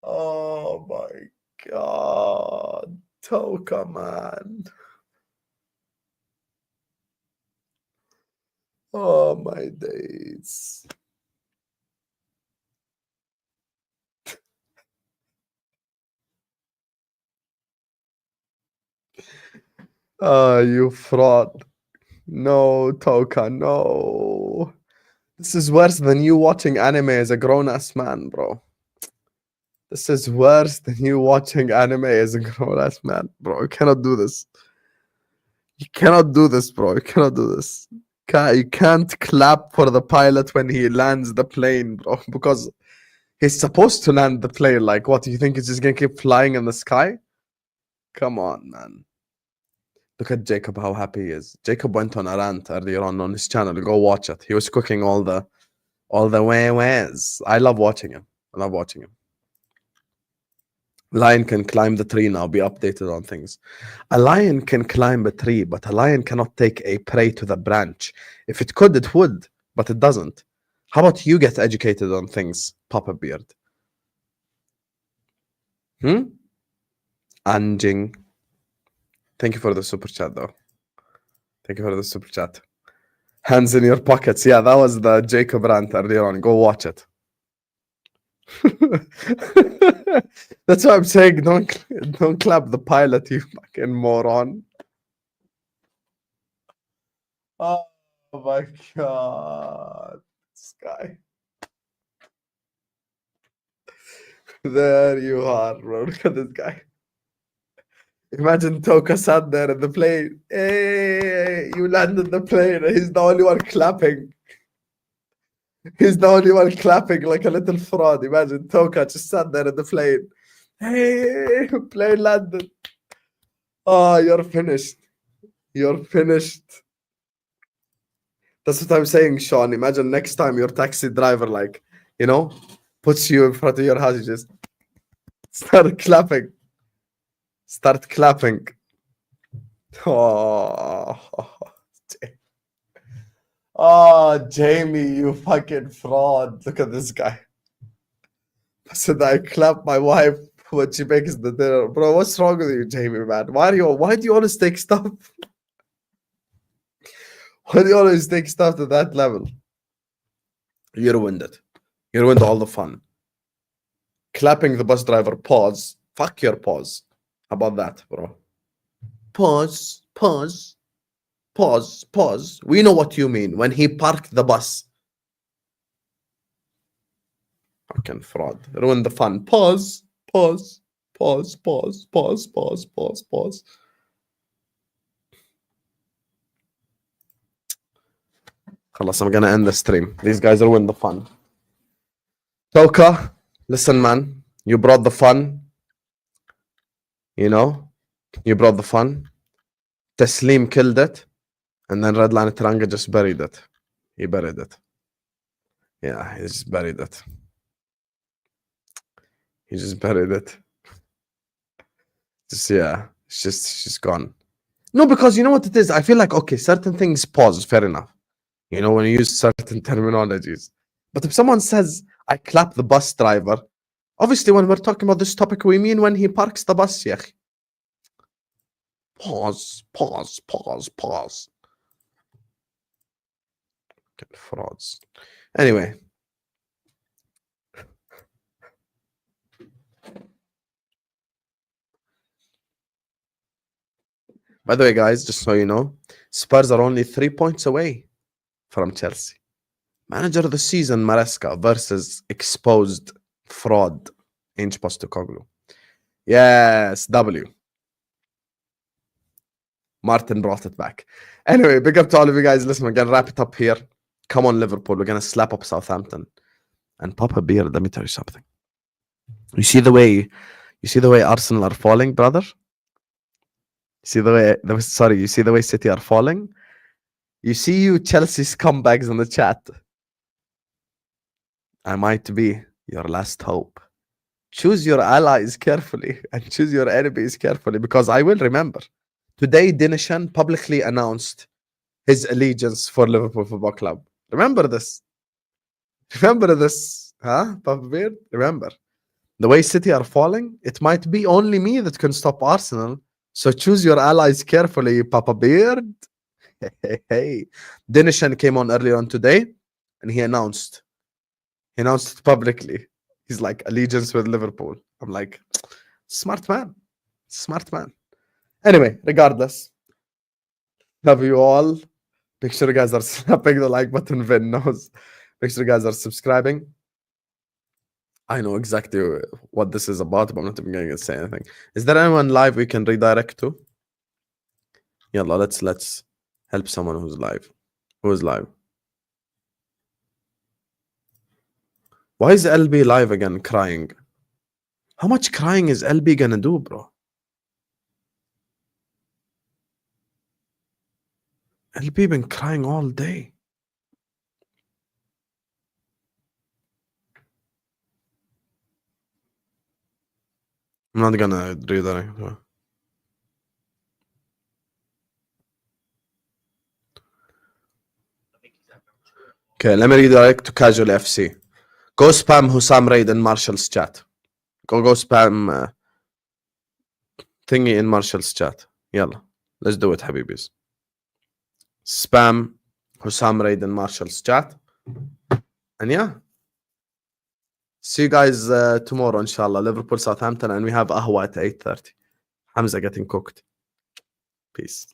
Oh my God. Toka, man. Oh my days. Oh, you fraud. No, Toka, no. This is worse than you watching anime as a grown-ass man, bro. This is worse than you watching anime as a grown-ass man, bro. You cannot do this. You cannot do this, bro. You cannot do this. You can't clap for the pilot when he lands the plane, bro, because he's supposed to land the plane. Like, what, do you think he's just gonna keep flying in the sky? Come on, man. Look at Jacob, how happy he is. Jacob went on a rant earlier on his channel. Go watch it. He was cooking all the ways. I love watching him. I love watching him. Lion can climb the tree now. Be updated on things. A lion can climb a tree, but a lion cannot take a prey to the branch. If it could, it would, but it doesn't. How about you get educated on things, Papa Beard? Anjing. Thank you for the super chat, though. Thank you for the super chat. Hands in your pockets. Yeah, that was the Jacob rant earlier on. Go watch it. That's why I'm saying don't clap the pilot, you fucking moron. Oh my God. This guy. There you are, bro. Look at this guy. Imagine Toka sat there in the plane. Hey, you landed the plane. He's the only one clapping. He's the only one clapping like a little fraud. Imagine Toka just sat there in the plane. Hey, plane landed. Oh, you're finished. You're finished. That's what I'm saying, Sean. Imagine next time your taxi driver, like, you know, puts you in front of your house, you just start clapping. Start clapping. Oh, Jamie, you fucking fraud. Look at this guy. I said I clap my wife when she makes the dinner. Bro, what's wrong with you, Jamie, man? Why do you always take stuff? Why do you always take stuff to that level? You ruined it. You ruined all the fun. Clapping the bus driver, pause. Fuck your pause. How about that, bro? Pause, pause, pause, pause. We know what you mean. When he parked the bus. Fucking fraud. Ruined the fun. Pause, pause, Pause. خلاص, I'm gonna end the stream. These guys ruined the fun. Toka, listen, man. You brought the fun. You know, you brought the fun. Taslim killed it. And then Redline Teranga just buried it. He buried it. Yeah, he just buried it. He just buried it. Just, yeah, it's just gone. No, because you know what it is? I feel like, okay, certain things pause, fair enough. You know, when you use certain terminologies. But if someone says, I clap the bus driver, obviously when we're talking about this topic, we mean when he parks the bus, yeah. Pause. Frauds. Anyway. By the way, guys, just so you know, Spurs are only 3 points away from Chelsea. Manager of the season, Maresca versus exposed fraud, Inch Postecoglou. Yes, W. Martin brought it back. Anyway, big up to all of you guys. Listen, we're going to wrap it up here. Come on, Liverpool. We're going to slap up Southampton and pop a beer. Let me tell you something. You see the way Arsenal are falling, brother? You see the way City are falling? You see you Chelsea scumbags in the chat. I might be your last hope. Choose your allies carefully and choose your enemies carefully, because I will remember. Today, Dinishan publicly announced his allegiance for Liverpool Football Club. Remember this. Huh, Papa Beard? Remember. The way City are falling, it might be only me that can stop Arsenal. So choose your allies carefully, Papa Beard. Hey. Dinishan came on earlier on today and he announced it publicly. He's like, allegiance with Liverpool. I'm like, smart man. Anyway, regardless, love you all. Make sure you guys are snapping the like button. Vin knows. Make sure you guys are subscribing. I know exactly what this is about, but I'm not even going to say anything. Is there anyone live we can redirect to? Yalla, let's help someone who's live. Who is live? Why is LB live again crying? How much crying is LB gonna do, bro? LB been crying all day. I'm not gonna redirect. Okay, let me redirect to Casual FC. Go spam Hussam Raid in Marshall's chat. Go spam thingy in Marshall's chat. Yalla, let's do it, Habibis. Spam Hussam Raid in Marshall's chat. And yeah. See you guys tomorrow, inshallah. Liverpool, Southampton, and we have Ahwa at 8:30. Hamza getting cooked. Peace.